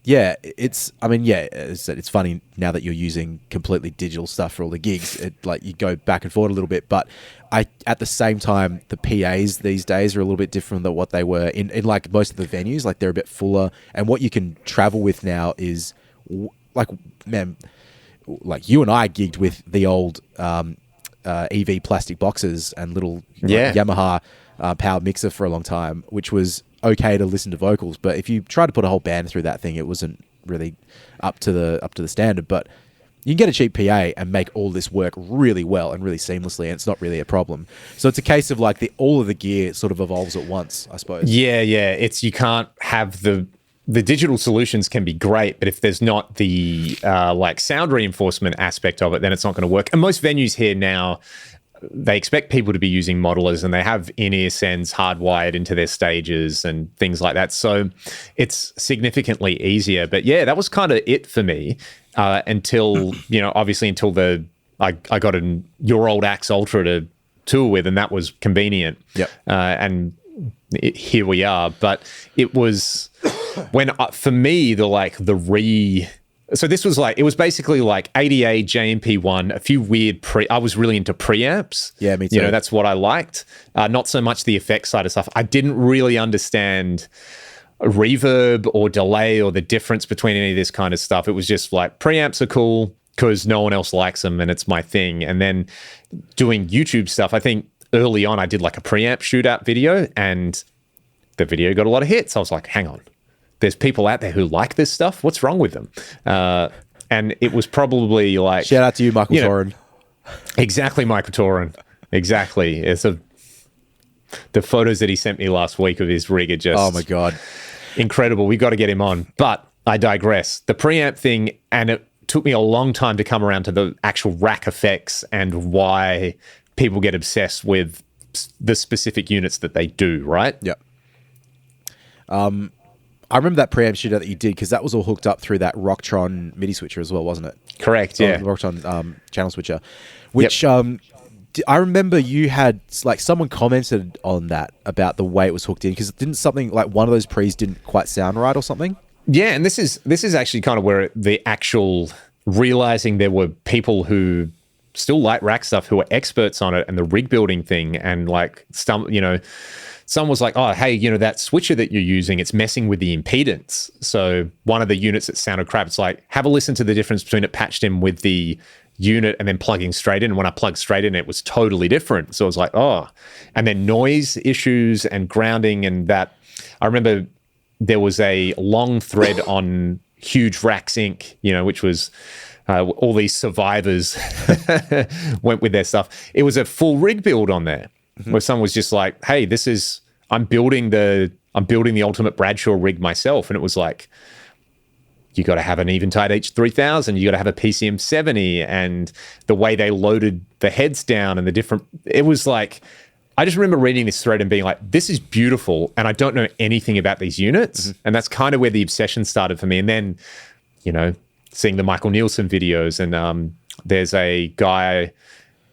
it's funny now that you're using completely digital stuff for all the gigs. Like, you go back and forth a little bit, but at the same time, the PAs these days are a little bit different than what they were in like most of the venues. Like, they're a bit fuller, and what you can travel with now is like, man, like you and I gigged with the old EV plastic boxes and little Yeah. Yamaha powered mixer for a long time, which was okay to listen to vocals. But if you try to put a whole band through that thing, it wasn't really up to the standard. But you can get a cheap PA and make all this work really well and really seamlessly, and it's not really a problem. So it's a case of like all of the gear sort of evolves at once, I suppose. Yeah. It's, you can't have the digital solutions can be great, but if there's not the like sound reinforcement aspect of it, then it's not going to work. And most venues here now, they expect people to be using modelers, and they have in-ear sends hardwired into their stages and things like that. So it's significantly easier. But yeah, that was kind of it for me until, obviously until I got your old Axe Ultra to tour with, and that was convenient. Yep. And here we are. But it was when, for me, so this was like, it was basically like ADA, JMP1, a few weird I was really into preamps. Yeah, me too. That's what I liked. Not so much the effects side of stuff. I didn't really understand reverb or delay or the difference between any of this kind of stuff. It was just like preamps are cool because no one else likes them and it's my thing. And then doing YouTube stuff, I think early on I did like a preamp shootout video, and the video got a lot of hits. I was like, hang on. There's people out there who like this stuff. What's wrong with them? And it was probably like... Shout out to you, Michael Torin. Exactly, Michael Torin. Exactly. The photos that he sent me last week of his rig are just... Oh, my God. Incredible. We got to get him on. But I digress. The preamp thing, and it took me a long time to come around to the actual rack effects and why people get obsessed with the specific units that they do, right? Yep. I remember that preamp shooter that you did because that was all hooked up through that Rocktron MIDI switcher as well, wasn't it? Correct, yeah. The Rocktron channel switcher, which I remember you had, like, someone commented on that about the way it was hooked in, because didn't something like one of those pre's didn't quite sound right or something? Yeah, and this is actually kind of where the actual realizing there were people who still like rack stuff who are experts on it and the rig building thing, and like someone was like, oh, hey, that switcher that you're using, it's messing with the impedance. So one of the units that sounded crap, it's like, have a listen to the difference between it patched in with the unit and then plugging straight in. And when I plugged straight in, it was totally different. So I was like, oh. And then noise issues and grounding and that. I remember there was a long thread on Huge Racks Inc., which was all these survivors went with their stuff. It was a full rig build on there. Where someone was just like, hey, I'm building the ultimate Bradshaw rig myself. And it was like, you got to have an Eventide H3000, you got to have a PCM 70, and the way they loaded the heads down and it was like, I just remember reading this thread and being like, this is beautiful. And I don't know anything about these units. Mm-hmm. And that's kind of where the obsession started for me. And then, seeing the Michael Nielsen videos, and there's a guy,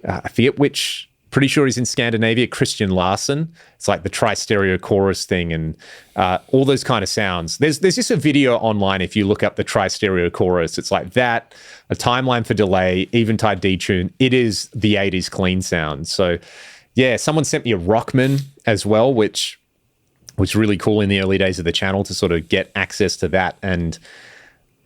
I forget which, pretty sure he's in Scandinavia, Christian Larson. It's like the tri-stereo chorus thing and all those kind of sounds. There's just a video online if you look up the tri-stereo chorus. It's like that, a timeline for delay, Eventide detune. It is the 80s clean sound. So yeah, someone sent me a Rockman as well, which was really cool in the early days of the channel to sort of get access to that. And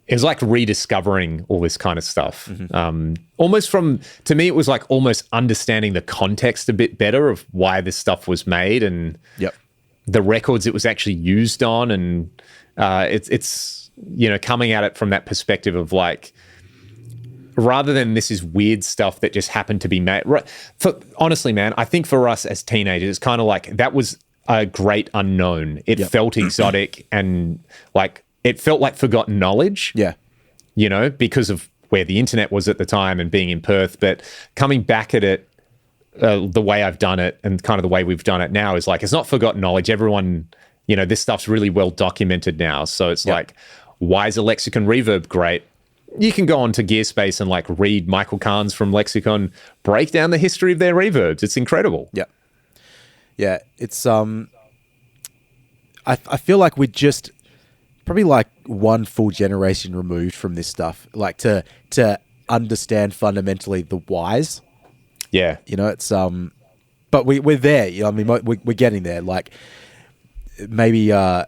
it was like rediscovering all this kind of stuff. Mm-hmm. To me, it was like almost understanding the context a bit better of why this stuff was made and the records it was actually used on. And it's coming at it from that perspective of like, rather than this is weird stuff that just happened to be made. Right. Honestly, man, I think for us as teenagers, it's kind of like that was a great unknown. It felt exotic and like, it felt like forgotten knowledge. Yeah. Because of where the internet was at the time and being in Perth. But coming back at it, the way I've done it and kind of the way we've done it now is like, it's not forgotten knowledge. Everyone, this stuff's really well documented now. So it's like, why is a Lexicon reverb great? You can go on to Gearspace and like read Michael Kahn's from Lexicon, break down the history of their reverbs. It's incredible. Yeah. Yeah. It's, I feel like we're just probably like one full generation removed from this stuff, like to understand fundamentally the whys. Yeah. It's, but we're there. I mean, we're getting there. Like maybe, don't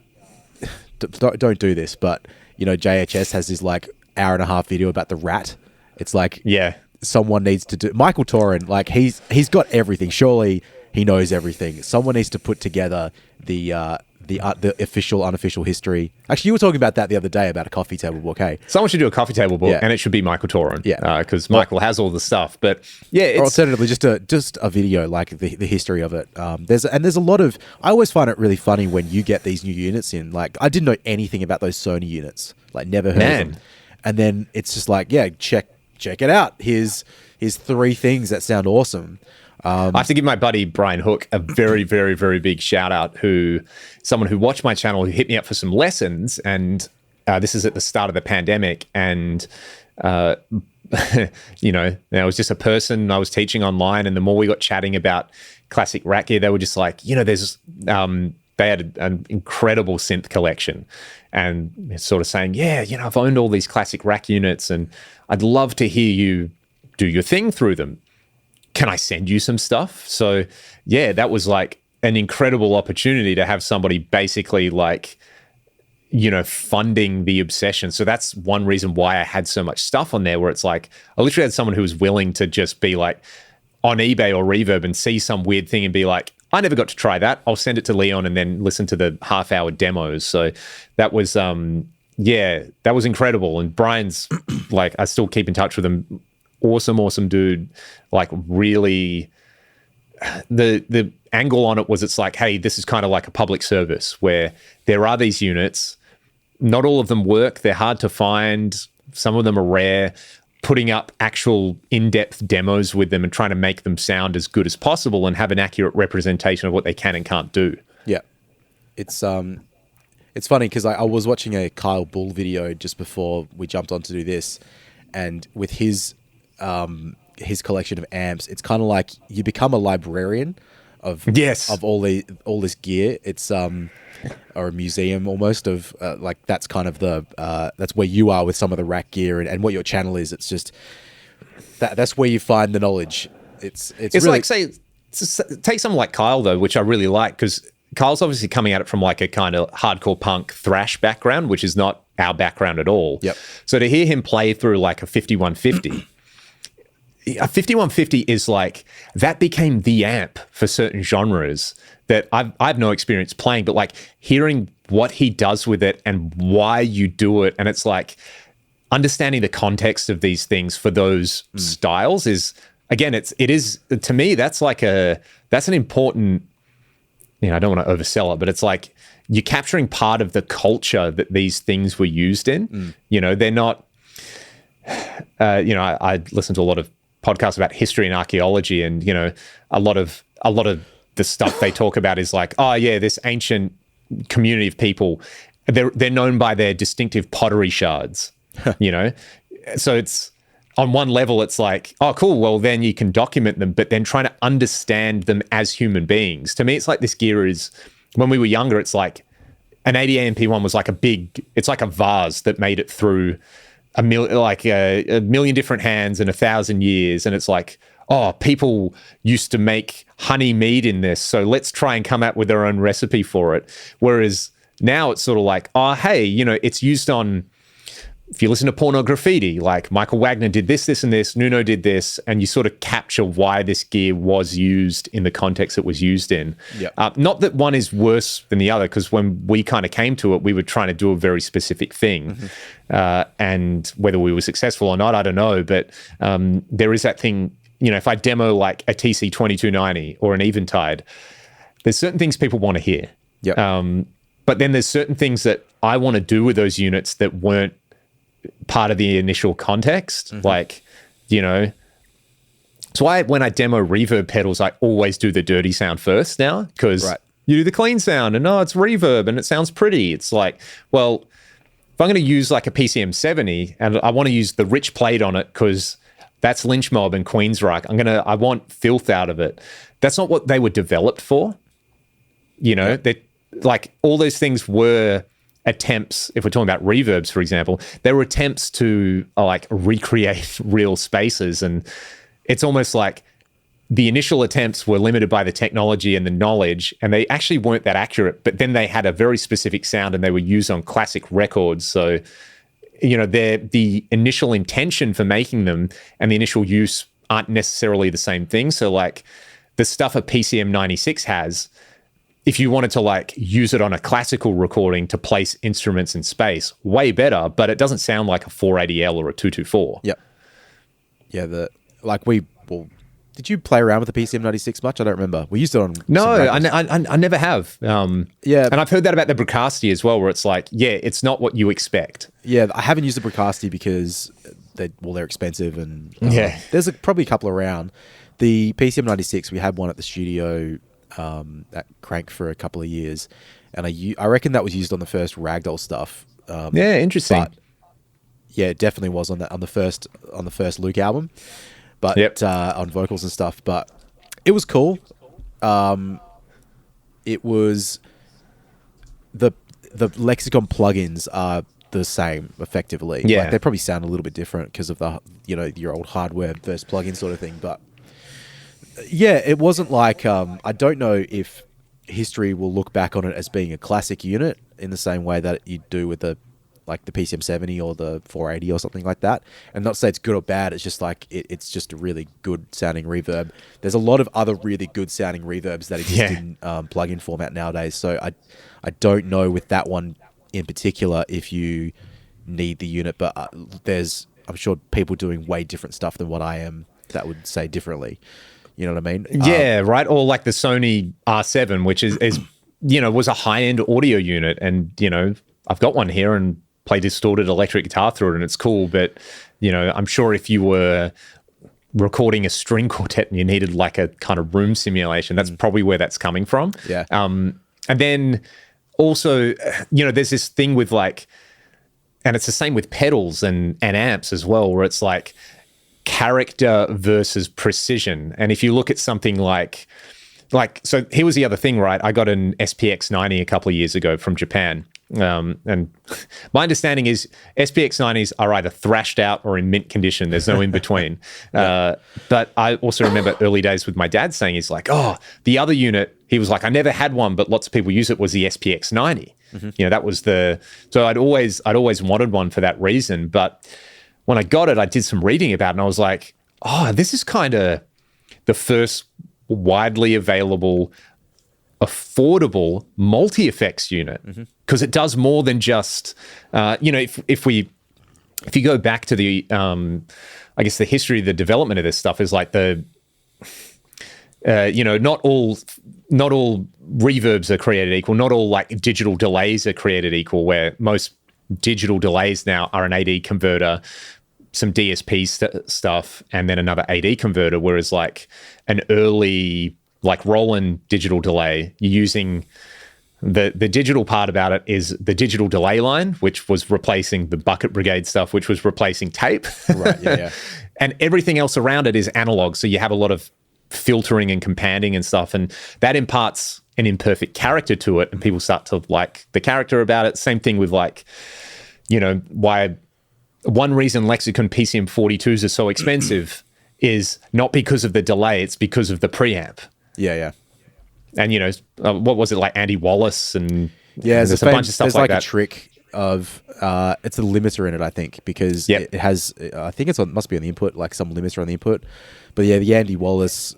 do this, but JHS has this like hour and a half video about the rat. It's like, someone needs to do. Michael Torin, like he's got everything. Surely he knows everything. Someone needs to put together the official, unofficial history. Actually, you were talking about that the other day about a coffee table book. Hey, someone should do a coffee table book, Yeah. and it should be Michael Torin. Yeah. Because Michael has all the stuff. But yeah, or alternatively, just a video like the history of it. There's a lot of. I always find it really funny when you get these new units in. Like I didn't know anything about those Sony units. Like never heard of them. And then it's just like, yeah, check it out. Here's 3 things that sound awesome. I have to give my buddy Brian Hook a very, very, very big shout out. Someone who watched my channel, who hit me up for some lessons, and this is at the start of the pandemic, and you know, there was just a person I was teaching online, and the more we got chatting about classic rack gear, they were just like, you know, there's they had an incredible synth collection, and sort of saying, yeah, you know, I've owned all these classic rack units, and I'd love to hear you do your thing through them. Can I send you some stuff? So yeah, that was like an incredible opportunity to have somebody basically like, you know, funding the obsession. So that's one reason why I had so much stuff on there, where it's like, I literally had someone who was willing to just be like on eBay or Reverb and see some weird thing and be like, I never got to try that. I'll send it to Leon and then listen to the half-hour demos. So that was, yeah, that was incredible. And Brian's like, I still keep in touch with him. Awesome dude. Like really, the angle on it was, it's like, hey, this is kind of like a public service where there are these units. Not all of them work. They're hard to find. Some of them are rare. Putting up actual in-depth demos with them and trying to make them sound as good as possible and have an accurate representation of what they can and can't do. Yeah. It's funny because I was watching a Kyle Bull video just before we jumped on to do this, and with his collection of amps, it's kind of like you become a librarian of all this gear. It's or a museum almost of like that's kind of that's where you are with some of the rack gear and what your channel is. It's just that's where you find the knowledge. It's really like, say, take someone like Kyle though, which I really like, because Kyle's obviously coming at it from like a kind of hardcore punk thrash background, which is not our background at all. Yep. So to hear him play through like a 5150. A 5150 is like, that became the amp for certain genres that I've no experience playing, but like hearing what he does with it and why you do it. And it's like understanding the context of these things for those styles is, again, it is to me, that's an important, you know, I don't want to oversell it, but it's like you're capturing part of the culture that these things were used in. You know, they're not, you know, I listen to a lot of podcasts about history and archaeology, and you know, a lot of the stuff they talk about is like, oh yeah, this ancient community of people, they're known by their distinctive pottery shards. You know, so it's on one level, it's like, oh cool, well then you can document them, but then trying to understand them as human beings. To me, it's like this gear is, when we were younger, it's like an 80 AMP1 was like it's like a vase that made it through a million different hands in 1,000 years. And it's like, oh, people used to make honey mead in this, so let's try and come out with their own recipe for it. Whereas now it's sort of like, oh, hey, you know, it's used on, if you listen to Porno Graffiti, like Michael Wagner did this, and this, Nuno did this, and you sort of capture why this gear was used in the context it was used in. Yep. Not that one is worse than the other, because when we kind of came to it, we were trying to do a very specific thing. And whether we were successful or not, I don't know. But there is that thing, you know, if I demo like a TC 2290 or an Eventide, there's certain things people want to hear. Yep. But then there's certain things that I want to do with those units that weren't part of the initial context. Like, you know, so when I demo reverb pedals, I always do the dirty sound first now, because you do the clean sound and it's reverb and it sounds pretty. It's like, well, if I'm going to use like a PCM 70 and I want to use the rich plate on it because that's Lynch Mob and Queensryche, I want filth out of it. That's not what they were developed for. You know, that like all those things were attempts, if we're talking about reverbs, for example, there were attempts to like recreate real spaces. And it's almost like the initial attempts were limited by the technology and the knowledge, and they actually weren't that accurate, but then they had a very specific sound and they were used on classic records. So the initial intention for making them and the initial use aren't necessarily the same thing. So like the stuff a PCM96 has, if you wanted to like use it on a classical recording to place instruments in space, way better, but it doesn't sound like a 480L or a 224. Yep. Yeah, did you play around with the PCM96 much? I don't remember. We used it on... No, I never have. Yeah. And I've heard that about the Bricasti as well, where it's like, it's not what you expect. Yeah, I haven't used the Bricasti because they're expensive and there's probably a couple around. The PCM96, we had one at the studio at Crank for a couple of years, and I reckon that was used on the first Ragdoll stuff. Interesting. But yeah, it definitely was on the first Luke album, but on vocals and stuff. But it was cool. It was the Lexicon plugins are the same effectively. Yeah, like, they probably sound a little bit different because of the your old hardware versus plugin sort of thing. But yeah, it wasn't like I don't know if history will look back on it as being a classic unit in the same way that you do with the PCM70 or the 480 or something like that. And not to say it's good or bad, it's just like it's just a really good sounding reverb. There's a lot of other really good sounding reverbs that exist in plugin format nowadays. So I don't know with that one in particular if you need the unit, but I'm sure people doing way different stuff than what I am that would say differently. You know what I mean? Yeah, right. Or like the Sony R7, which is was a high-end audio unit, and I've got one here and play distorted electric guitar through it, and it's cool. But I'm sure if you were recording a string quartet and you needed like a kind of room simulation, that's probably where that's coming from. Yeah. And then also, there's this thing with like, and it's the same with pedals and amps as well, where it's like character versus precision. And if you look at something like so here was the other thing, right? I got an SPX90 a couple of years ago from Japan. And my understanding is SPX90s are either thrashed out or in mint condition. There's no in between. But I also remember early days with my dad saying, he's like, oh, the other unit, he was like, I never had one, but lots of people use it, was the SPX90. Mm-hmm. That was so I'd always wanted one for that reason. But when I got it, I did some reading about it, and I was like, oh, this is kind of the first widely available, affordable multi-effects unit, because it does more than just, if you go back to the, I guess the history of the development of this stuff is like not all reverbs are created equal. Not all like digital delays are created equal, where most digital delays now are an AD converter, some DSP stuff, and then another AD converter, whereas like an early like Roland digital delay, you're using the digital part about it is the digital delay line, which was replacing the Bucket Brigade stuff, which was replacing tape. Right, yeah. And everything else around it is analog, so you have a lot of filtering and companding and stuff, and that imparts an imperfect character to it, and people start to like the character about it. Same thing with like, why one reason Lexicon PCM42s are so expensive is not because of the delay, it's because of the preamp. Yeah. And what was it, like Andy Wallace, and there's a bunch of stuff there's like a that. trick of it's a limiter in it, I think, because it has, I think must be on the input, like some limiter on the input. But yeah, the Andy Wallace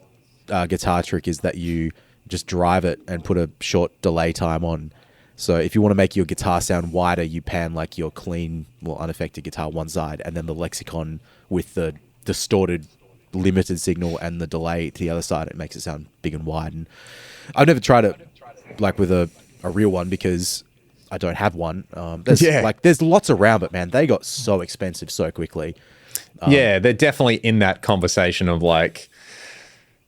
guitar trick is that you just drive it and put a short delay time on. So if you want to make your guitar sound wider, you pan like your clean, unaffected guitar one side, and then the Lexicon with the distorted limited signal and the delay to the other side, it makes it sound big and wide. And I've never tried it like with a real one because I don't have one. There's lots around, but man, they got so expensive so quickly. They're definitely in that conversation of like,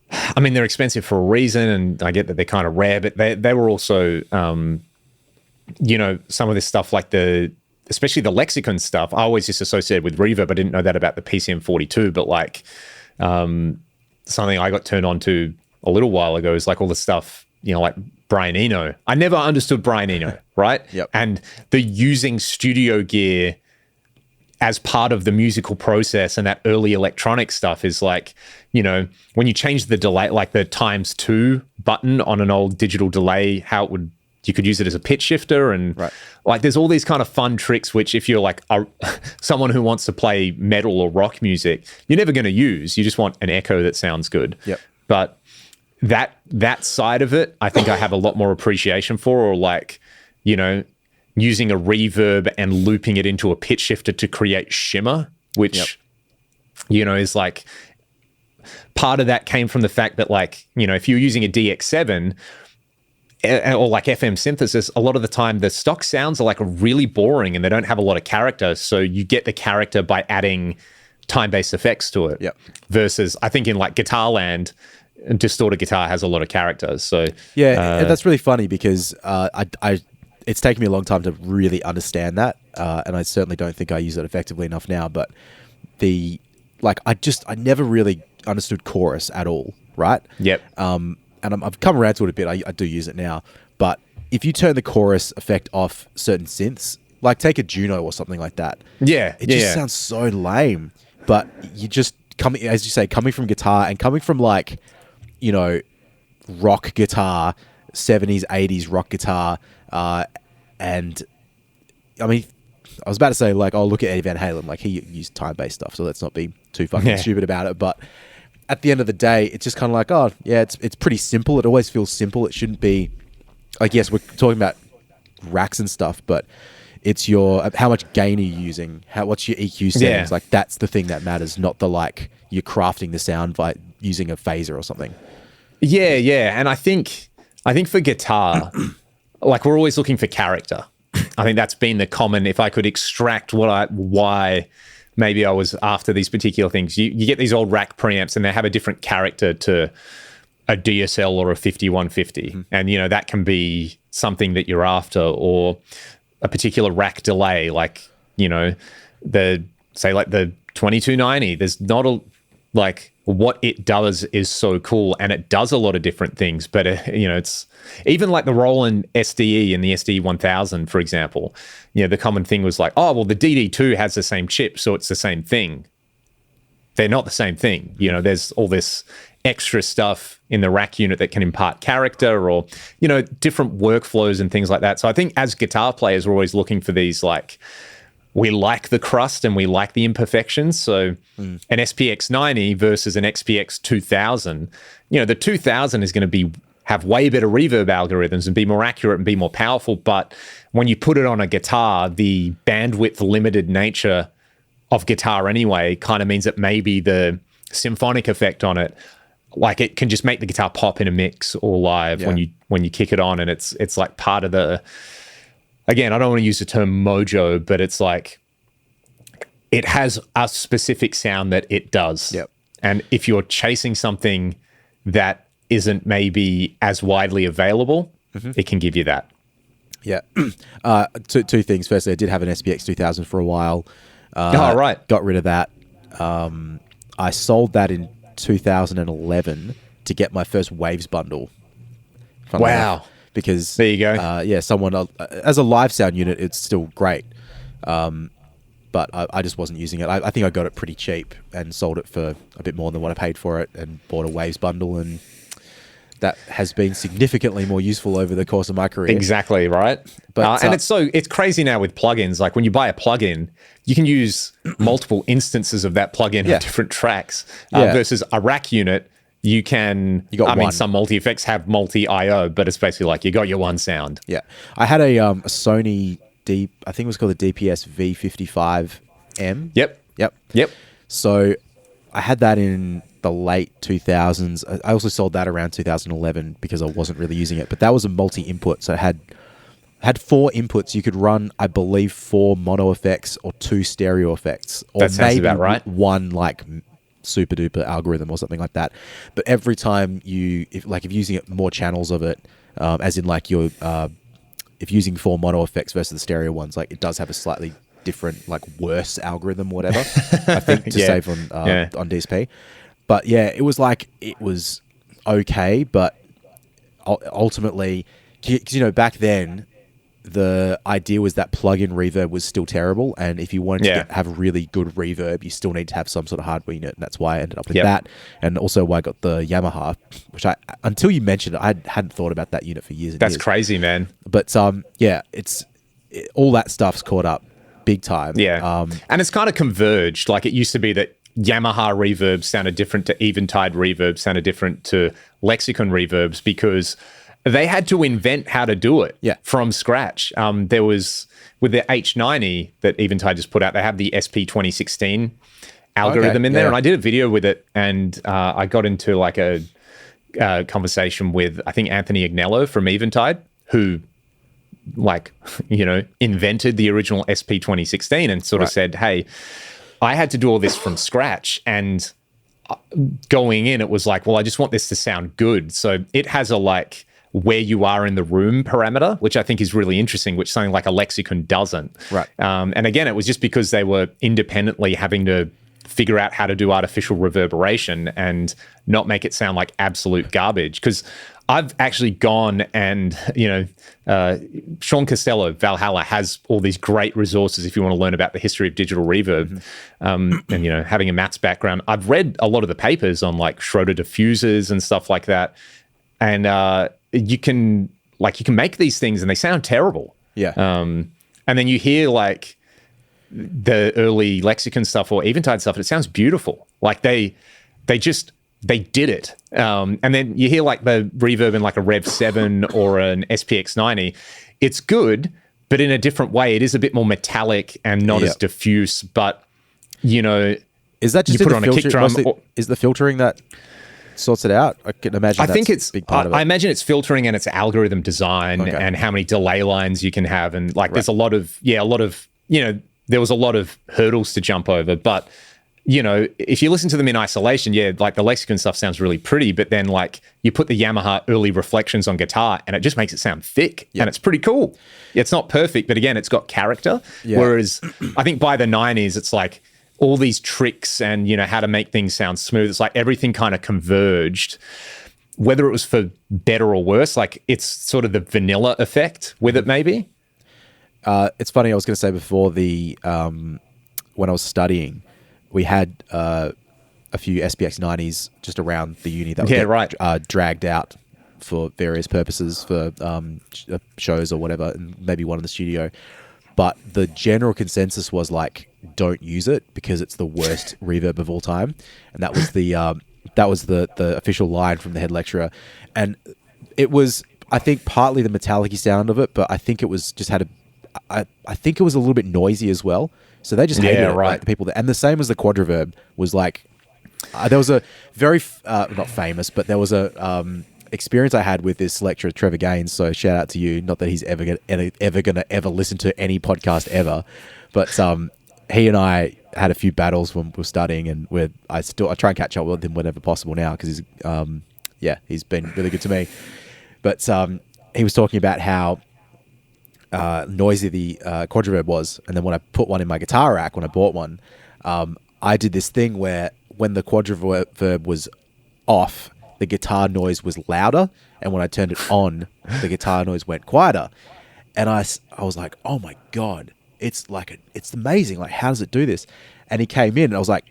I mean, they're expensive for a reason, and I get that they're kind of rare, but they were also, some of this stuff like especially the Lexicon stuff, I always just associated with reverb. I didn't know that about the PCM42, but like something I got turned on to a little while ago is like all the stuff, like Brian Eno. I never understood Brian Eno, right? Yep. And the using studio gear as part of the musical process and that early electronic stuff is like, when you change the delay, like the ×2 button on an old digital delay, how it would, you could use it as a pitch shifter, and Right. like there's all these kind of fun tricks which if you're like someone who wants to play metal or rock music, you're never going to use. You just want an echo that sounds good. Yep. But that side of it, I think I have a lot more appreciation for, or like, you know, using a reverb and looping it into a pitch shifter to create shimmer, which, Yep. you know, is like part of that came from the fact that, like, you know, if you're using a DX7 or like FM synthesis, a lot of the time the stock sounds are like really boring and they don't have a lot of character. So you get the character by adding time-based effects to it. Yep. Versus, I think in like guitar land, distorted guitar has a lot of character. So Yeah, and that's really funny because it's taken me a long time to really understand that, and I certainly don't think I use it effectively enough now. But I never really understood chorus at all, right? Yep. And I've come around to it a bit. I do use it now, but if you turn the chorus effect off certain synths, like take a Juno or something like that, it just sounds so lame. But you just as you say, coming from guitar and coming from like, you know, rock guitar, 70s, 80s rock guitar, and I mean, I was about to say like, oh, look at Eddie Van Halen, like he used time-based stuff, so let's not be too fucking stupid about it. But at the end of the day, it's just kind of like, oh yeah, it's pretty simple. It always feels simple. It shouldn't be, I guess we're talking about racks and stuff, but it's how much gain are you using? What's your EQ settings? Yeah. Like that's the thing that matters, not the like you're crafting the sound by using a phaser or something. Yeah. And I think for guitar, like we're always looking for character. I think that's been the common, if I could extract why maybe I was after these particular things. You get these old rack preamps and they have a different character to a DSL or a 5150. Mm-hmm. And, you know, that can be something that you're after, or a particular rack delay, like, you know, the 2290. There's not like what it does is so cool, and it does a lot of different things. But you know, it's even like the Roland SDE and the SDE 1000, for example. You know, the common thing was like, oh well, the DD2 has the same chip, so it's the same thing. They're not the same thing. You know, there's all this extra stuff in the rack unit that can impart character, or, you know, different workflows and things like that. So I think as guitar players, we're always looking for these, like, we like the crust and we like the imperfections. So an SPX 90 versus an XPX 2000, you know, the 2000 is going to have way better reverb algorithms and be more accurate and be more powerful. But when you put it on a guitar, the bandwidth limited nature of guitar anyway kind of means that maybe the symphonic effect on it, like, it can just make the guitar pop in a mix or live when you kick it on. And it's like part of the, again, I don't want to use the term mojo, but it's like it has a specific sound that it does. Yep. And if you're chasing something that isn't maybe as widely available, it can give you that. Yeah. Two things. Firstly, I did have an SPX 2000 for a while. Right. Got rid of that. I sold that in 2011 to get my first Waves bundle. Wow. Because there you go. Someone as a live sound unit, it's still great. But I just wasn't using it. I think I got it pretty cheap and sold it for a bit more than what I paid for it, and bought a Waves bundle, and that has been significantly more useful over the course of my career. Exactly, right? But and it's crazy now with plugins. Like when you buy a plugin, you can use multiple instances of that plugin on different tracks versus a rack unit. You can, some multi-effects have multi-IO, but it's basically like you got your one sound. Yeah. I had a Sony I think it was called the DPS V55M. Yep. So I had that in the late 2000s. I also sold that around 2011 because I wasn't really using it. But that was a multi-input. So it had 4 inputs. You could run, I believe, 4 mono effects or 2 stereo effects. Or that sounds about right. One like super duper algorithm or something like that. But every time if you're using more channels of it, as in like if using 4 mono effects versus the stereo ones, like it does have a slightly different, like worse algorithm, or whatever, I think, to save on DSP. But yeah, it was okay, but ultimately, because, you know, back then the idea was that plug-in reverb was still terrible, and if you wanted to have really good reverb, you still need to have some sort of hardware unit, and that's why I ended up with that, and also why I got the Yamaha, which until you mentioned it, I hadn't thought about that unit for years and years. That's crazy, man. But all that stuff's caught up big time. Yeah, and it's kind of converged. Like, it used to be that Yamaha reverbs sounded different to Eventide reverbs, sounded different to Lexicon reverbs, because they had to invent how to do it from scratch. There was, with the H90 that Eventide just put out, they have the SP2016 algorithm in there, and I did a video with it, and I got into like a conversation with, I think, Anthony Agnello from Eventide, who, like, invented the original SP2016 and sort of said, hey, I had to do all this from scratch, and going in, it was like, well, I just want this to sound good. So it has a like where you are in the room parameter, which I think is really interesting, which something like a Lexicon doesn't. Right. And again, it was just because they were independently having to figure out how to do artificial reverberation and not make it sound like absolute garbage. Because I've actually gone and, Sean Costello, Valhalla, has all these great resources if you want to learn about the history of digital reverb. And, having a maths background, I've read a lot of the papers on like Schroeder diffusers and stuff like that. And you can make these things and they sound terrible. Yeah. And then you hear like the early Lexicon stuff or Eventide stuff, and it sounds beautiful. Like they did it. And then you hear like the reverb in like a Rev 7 or an SPX90. It's good, but in a different way. It is a bit more metallic and not as diffuse, but is that just you put on a kick drum? Is the filtering that sorts it out? I can imagine it's a big part of it. I imagine it's filtering and it's algorithm design and how many delay lines you can have. And like, there's a lot of, there was a lot of hurdles to jump over, but if you listen to them in isolation, like the Lexicon stuff sounds really pretty, but then like you put the Yamaha early reflections on guitar and it just makes it sound thick and it's pretty cool. It's not perfect, but again, it's got character. Whereas I think by the 90s, it's like all these tricks and, how to make things sound smooth. It's like everything kind of converged, whether it was for better or worse. Like, it's sort of the vanilla effect with it, maybe. It's funny. I was going to say before when I was studying, we had a few SPX 90s just around the uni that were dragged out for various purposes for shows or whatever, and maybe one in the studio. But the general consensus was like, don't use it because it's the worst reverb of all time, and that was the official line from the head lecturer. And it was, I think, partly the metallic-y sound of it, but I think it was just I think it was a little bit noisy as well. So they just hated it, right? The people there. And the same as the quadriverb was like, there was a very, not famous, but there was a experience I had with this lecturer, Trevor Gaines. So shout out to you. Not that he's ever going to listen to any podcast ever. But he and I had a few battles when we were studying, and I try and catch up with him whenever possible now because he's been really good to me. But he was talking about how noisy the quadriverb was, and then when I put one in my guitar rack, when I bought one, I did this thing where when the quadriverb was off, the guitar noise was louder, and when I turned it on, the guitar noise went quieter. And I was like, oh my god, it's amazing. Like, how does it do this? And he came in, and I was like,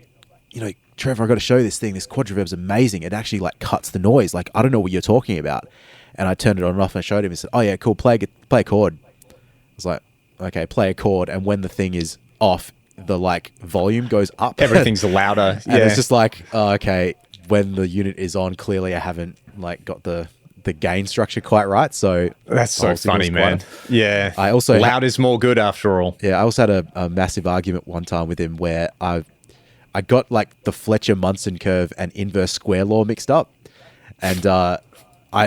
Trevor, I got to show you this thing. This quadriverb's amazing. It actually like cuts the noise. Like, I don't know what you're talking about. And I turned it on and off, and I showed him. He said, oh yeah, cool. Play a chord. I was like, okay, play a chord. And when the thing is off, the like volume goes up. Everything's louder. And it's just like, oh, okay, when the unit is on, clearly I haven't like got the gain structure quite right. So that's so funny, man. Yeah. I also loud is more good after all. Yeah. I also had a massive argument one time with him where I got like the Fletcher Munson curve and inverse square law mixed up. And,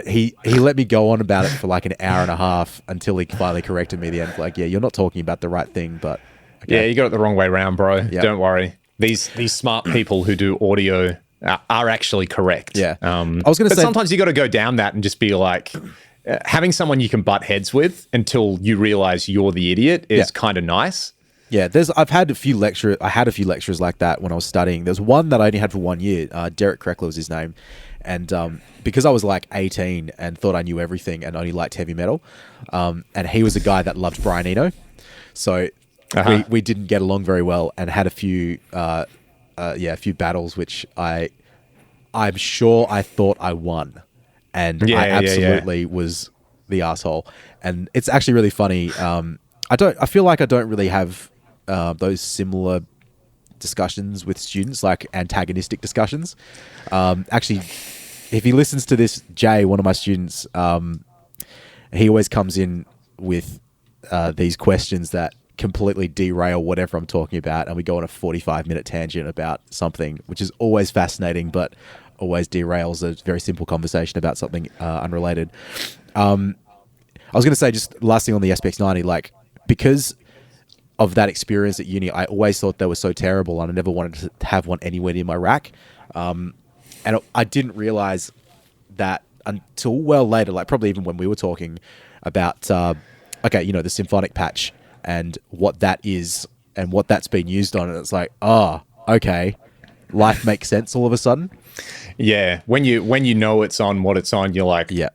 he let me go on about it for like an hour and a half until he finally corrected me at the end. Like, yeah, you're not talking about the right thing, but okay. Yeah, you got it the wrong way around, bro. Yep. Don't worry. These smart people who do audio are actually correct. Yeah. I was going to say, sometimes you got to go down that and just be like, having someone you can butt heads with until you realize you're the idiot is kind of nice. Yeah, I had a few lecturers like that when I was studying. There's one that I only had for 1 year. Derek Kreckler was his name, and because I was like 18 and thought I knew everything and only liked heavy metal, and he was a guy that loved Brian Eno, so we didn't get along very well and had a few battles which I'm sure I thought I won, and I absolutely was the asshole. And it's actually really funny. I feel like I don't really have those similar discussions with students, like antagonistic discussions. Actually, if he listens to this, Jay, one of my students, he always comes in with these questions that completely derail whatever I'm talking about, and we go on a 45-minute tangent about something, which is always fascinating, but always derails a very simple conversation about something unrelated. I was going to say, just last thing on the SPX 90, like, because of that experience at uni, I always thought they were so terrible, and I never wanted to have one anywhere near my rack. And I didn't realize that until well later, like probably even when we were talking about, the symphonic patch and what that is and what that's been used on. And it's like, okay, life makes sense all of a sudden. Yeah. When you know it's on, what it's on, you're like, yeah.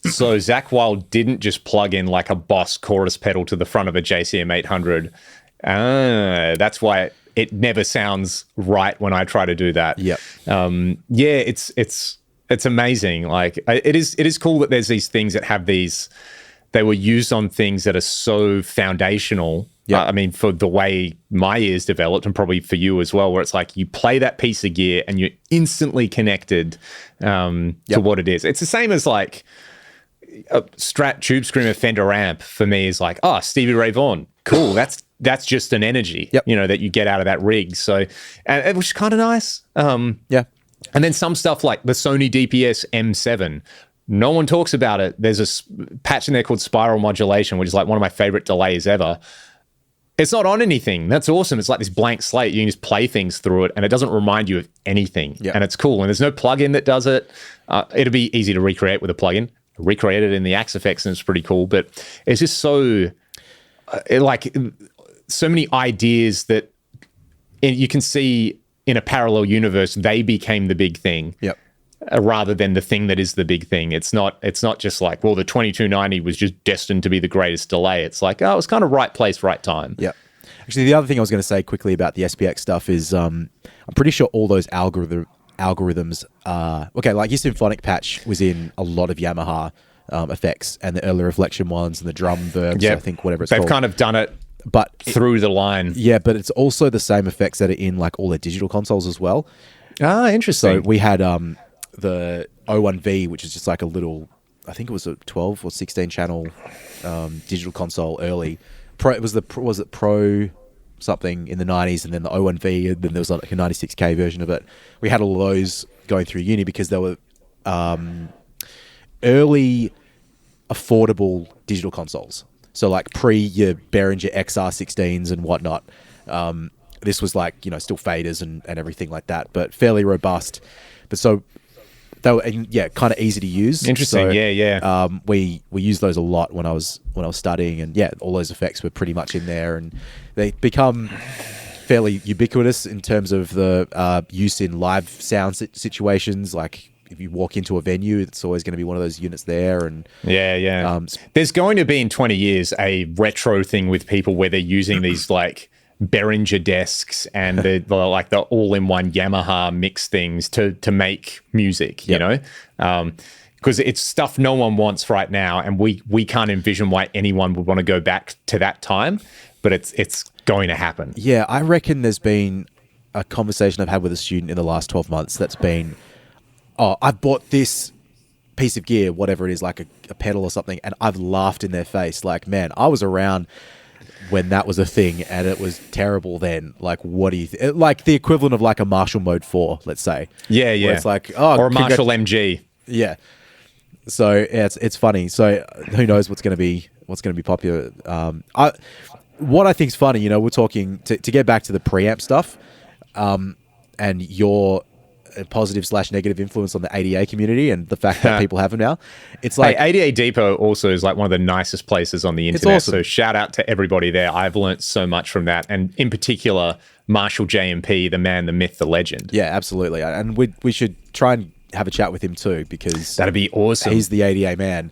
So Zach Wild didn't just plug in like a Boss chorus pedal to the front of a JCM 800. That's why it never sounds right when I try to do that. Yep. It's amazing. Like it is cool that there's these things that have these. They were used on things that are so foundational. Yeah. I mean, for the way my ears developed, and probably for you as well, where it's like you play that piece of gear and you're instantly connected to what it is. It's the same as like a Strat Tube Screamer Fender amp for me is like, Stevie Ray Vaughan, cool. That's just an energy, that you get out of that rig. So, and it was kind of nice. Yeah. And then some stuff like the Sony DPS M7. No one talks about it. There's a patch in there called Spiral Modulation, which is like one of my favorite delays ever. It's not on anything. That's awesome. It's like this blank slate. You can just play things through it, and it doesn't remind you of anything. Yep. And it's cool. And there's no plugin that does it. It'll be easy to recreate with a plugin. Recreate it in the Axe effects, and it's pretty cool. But it's just so, so many ideas that you can see in a parallel universe. They became the big thing. Yep. Rather than the thing that is the big thing. It's not just like, well, the 2290 was just destined to be the greatest delay. It's like, it was kind of right place, right time. Yeah. Actually, the other thing I was going to say quickly about the SPX stuff is I'm pretty sure all those algorithms like your symphonic patch was in a lot of Yamaha effects and the early reflection ones and the drum verbs, I think, whatever it's called. They've kind of done it but through the line. Yeah, but it's also the same effects that are in like all the digital consoles as well. Interesting. So we had the O1V, which is just like a little, I think it was a 12 or 16 channel digital console early. Was it Pro something in the 90s, and then the O1V, and then there was like a 96K version of it. We had all those going through uni because they were early affordable digital consoles. So like pre your Behringer XR16s and whatnot. This was like, still faders and everything like that, but fairly robust. But so they were, kind of easy to use. Interesting. So, yeah. We used those a lot when I was studying, and all those effects were pretty much in there, and they become fairly ubiquitous in terms of the use in live sound situations. Like if you walk into a venue, it's always going to be one of those units there. And there's going to be in 20 years a retro thing with people where they're using these like Behringer desks and the like the all-in-one Yamaha mix things to make music, you know, because it's stuff no one wants right now, and we can't envision why anyone would want to go back to that time, but it's going to happen. Yeah, I reckon there's been a conversation I've had with a student in the last 12 months that's been, I've bought this piece of gear, whatever it is, like a pedal or something, and I've laughed in their face like, man, I was around when that was a thing and it was terrible then. Like, what do you like the equivalent of like a Marshall Mode 4, let's say. Yeah. Where it's like, or a Marshall MG. Yeah. So it's funny. So who knows what's going to be popular. What I think is funny, we're talking to get back to the preamp stuff, and your a positive/negative influence on the ADA community and the fact that people have them now. It's like hey, ADA Depot also is like one of the nicest places on the internet. awesome. So shout out to everybody there. I've learnt so much from that, and in particular, Marshall JMP, the man, the myth, the legend. Yeah, absolutely. And we should try and have a chat with him too, because That'd be awesome. he's the ADA man.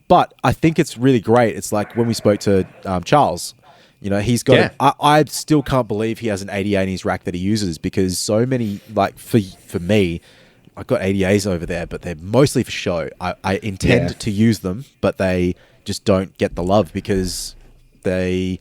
But I think it's really great. It's like when we spoke to Charles, you know, he's got. Yeah. I still can't believe he has an ADA in his rack that he uses, because so many, like for me, I've got ADAs over there, but they're mostly for show. I intend to use them, but they just don't get the love because they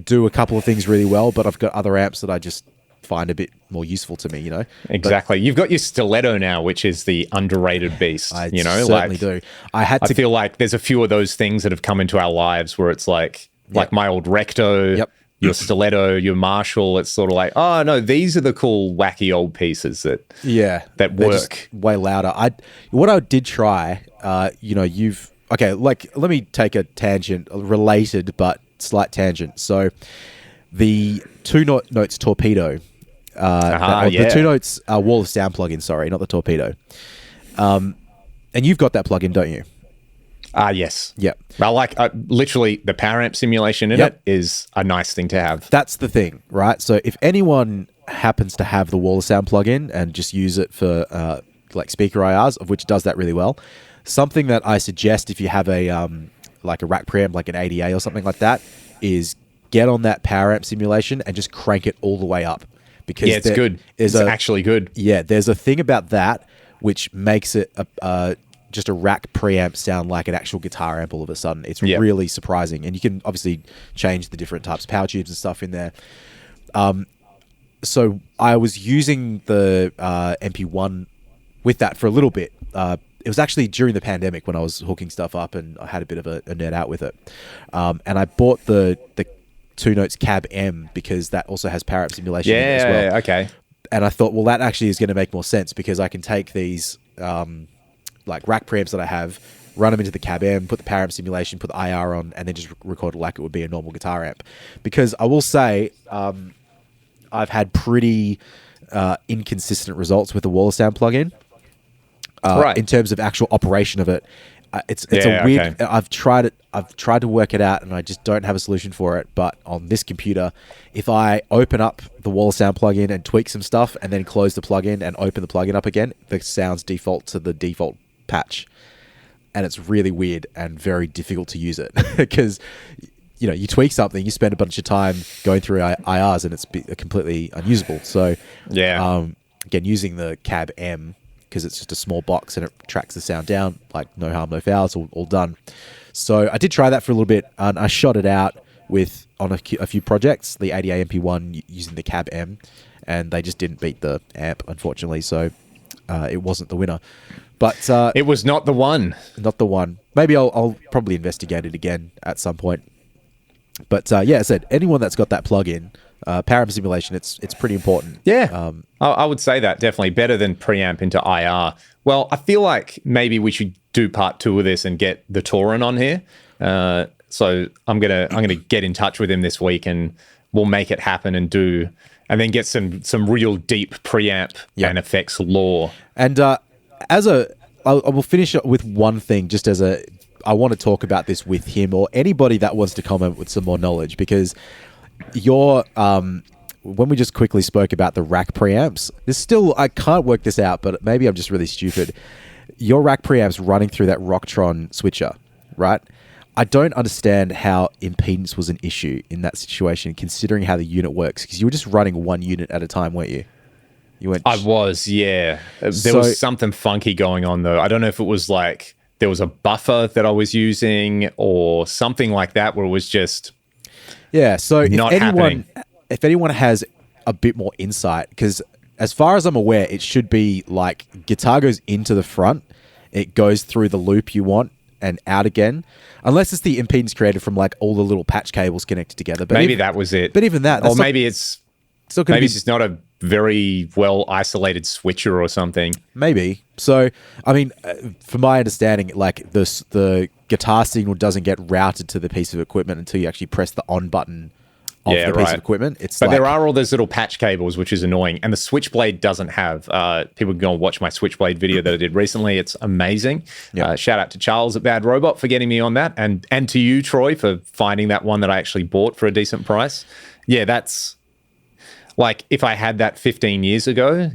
do a couple of things really well, but I've got other amps that I just find a bit more useful to me, you know? Exactly. You've got your Stiletto now, which is the underrated beast. I you know, certainly do. I feel like there's a few of those things that have come into our lives where it's like my old Recto, your Stiletto, your Marshall. It's sort of like, oh no, these are the cool, wacky old pieces that work way louder. What I did try, you know, let me take a tangent, related but slight tangent. So the Two Notes Torpedo, the Two Notes Wall of Sound plugin, sorry, not the Torpedo. And you've got that plugin, don't you? Yes. Yep. I like literally the power amp simulation in it is a nice thing to have. That's the thing, right? So if anyone happens to have the Wall of Sound plugin and just use it for like speaker IRs, of which does that really well, something that I suggest if you have a like a rack preamp, like an ADA or something like that, is get on that power amp simulation and just crank it all the way up. Because it's good. It's actually good. Yeah, there's a thing about that which makes it just a rack preamp sound like an actual guitar amp all of a sudden. It's really surprising. And you can obviously change the different types of power tubes and stuff in there. So I was using the MP1 with that for a little bit. It was actually during the pandemic when I was hooking stuff up and I had a bit of a nerd out with it. And I bought the Two Notes Cab M because that also has power amp simulation in it as well. Okay. And I thought, well, that actually is going to make more sense because I can take these like rack preamps that I have, run them into the Cab M, put the power amp simulation, put the IR on, and then just record it like it would be a normal guitar amp. Because I will say, I've had pretty inconsistent results with the Wall of Sound plugin in terms of actual operation of it. It's a weird. Okay. I've tried it. I've tried to work it out, and I just don't have a solution for it. But on this computer, if I open up the Wall of Sound plugin and tweak some stuff, and then close the plugin and open the plugin up again, the sounds default to the default patch, and it's really weird and very difficult to use it because you know you tweak something, you spend a bunch of time going through IRs, and it's completely unusable. So again, using the Cab M, because it's just a small box and it tracks the sound down, like no harm, no foul, it's all done. So I did try that for a little bit, and I shot it out on a few projects, the ADA MP1 using the Cab M, and they just didn't beat the amp, unfortunately, so it wasn't the winner. But it was not the one. Not the one. Maybe I'll probably investigate it again at some point. But I said, anyone that's got that plugin, power amp simulation, it's pretty important. Yeah, I would say that definitely better than preamp into IR. Well, I feel like maybe we should do part 2 of this and get the Tauren on here. So I'm gonna get in touch with him this week, and we'll make it happen and then get some real deep preamp and effects lore. And I will finish with one thing, just as I want to talk about this with him or anybody that wants to comment with some more knowledge, because when we just quickly spoke about the rack preamps, I can't work this out, but maybe I'm just really stupid. Your rack preamps running through that Rocktron switcher, right? I don't understand how impedance was an issue in that situation, considering how the unit works, because you were just running one unit at a time, weren't you? I was, yeah. There was something funky going on, though. I don't know if it was like there was a buffer that I was using or something like that, where it was just so happening. If anyone has a bit more insight, because as far as I'm aware, it should be like guitar goes into the front, it goes through the loop you want and out again, unless it's the impedance created from like all the little patch cables connected together. But maybe that was it. But even that, or maybe it's just not a very well isolated switcher or something. Maybe. So, I mean, from my understanding, like the guitar signal doesn't get routed to the piece of equipment until you actually press the on button of the piece of equipment. But there are all those little patch cables, which is annoying. And the Switchblade doesn't have. People can go and watch my Switchblade video that I did recently. It's amazing. Shout out to Charles at Bad Robot for getting me on that. And to you, Troy, for finding that one that I actually bought for a decent price. Yeah, that's like if I had that 15 years ago,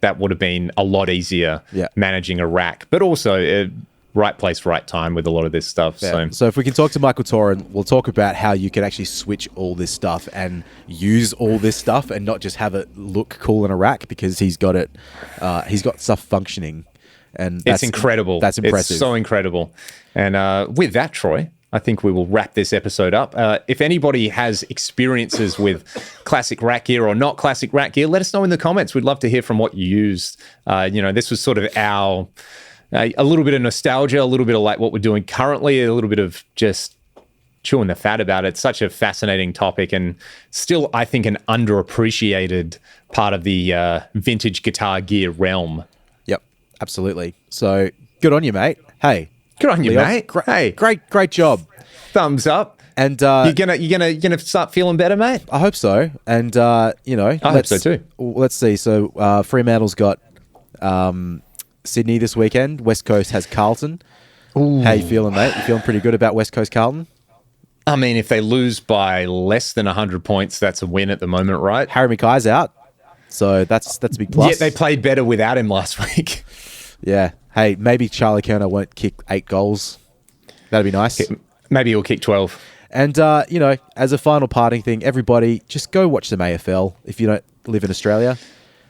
that would have been a lot easier managing a rack. But also... right place, right time with a lot of this stuff. Yeah. So if we can talk to Michael Toran, we'll talk about how you can actually switch all this stuff and use all this stuff and not just have it look cool in a rack, because he's got it. He's got stuff functioning, and it's incredible. That's impressive. It's so incredible. And with that, Troy, I think we will wrap this episode up. If anybody has experiences with classic rack gear or not classic rack gear, let us know in the comments. We'd love to hear from what you used. This was sort of our... a little bit of nostalgia, a little bit of like what we're doing currently, a little bit of just chewing the fat about it. It's such a fascinating topic, and still, I think, an underappreciated part of the vintage guitar gear realm. Yep, absolutely. So good on you, mate. Hey, good on you, mate. Hey, great job. Thumbs up. And you're gonna start feeling better, mate. I hope so. And I hope so too. Let's see. So Fremantle's got. Sydney this weekend. West Coast has Carlton. Ooh. How you feeling, mate? You feeling pretty good about West Coast Carlton? I mean, if they lose by less than 100 points, that's a win at the moment, right? Harry Mackay's out, so that's a big plus. Yeah, they played better without him last week. Yeah. Hey, maybe Charlie Kerner won't kick 8 goals. That'd be nice. Maybe he'll kick 12. And, as a final parting thing, everybody, just go watch some AFL if you don't live in Australia.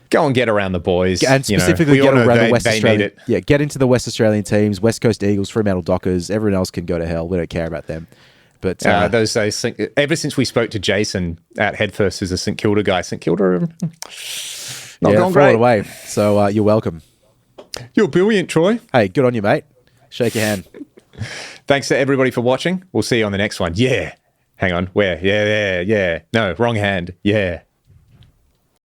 Go and get around the boys. And specifically get around the West Australian. Yeah, get into the West Australian teams, West Coast Eagles, Fremantle Dockers. Everyone else can go to hell. We don't care about them. But those days, ever since we spoke to Jason at Headfirst, who's a St Kilda guy, St Kilda not gone great. Away. So you're welcome. You're brilliant, Troy. Hey, good on you, mate. Shake your hand. Thanks to everybody for watching. We'll see you on the next one. Yeah. Hang on. Where? Yeah. No, wrong hand. Yeah.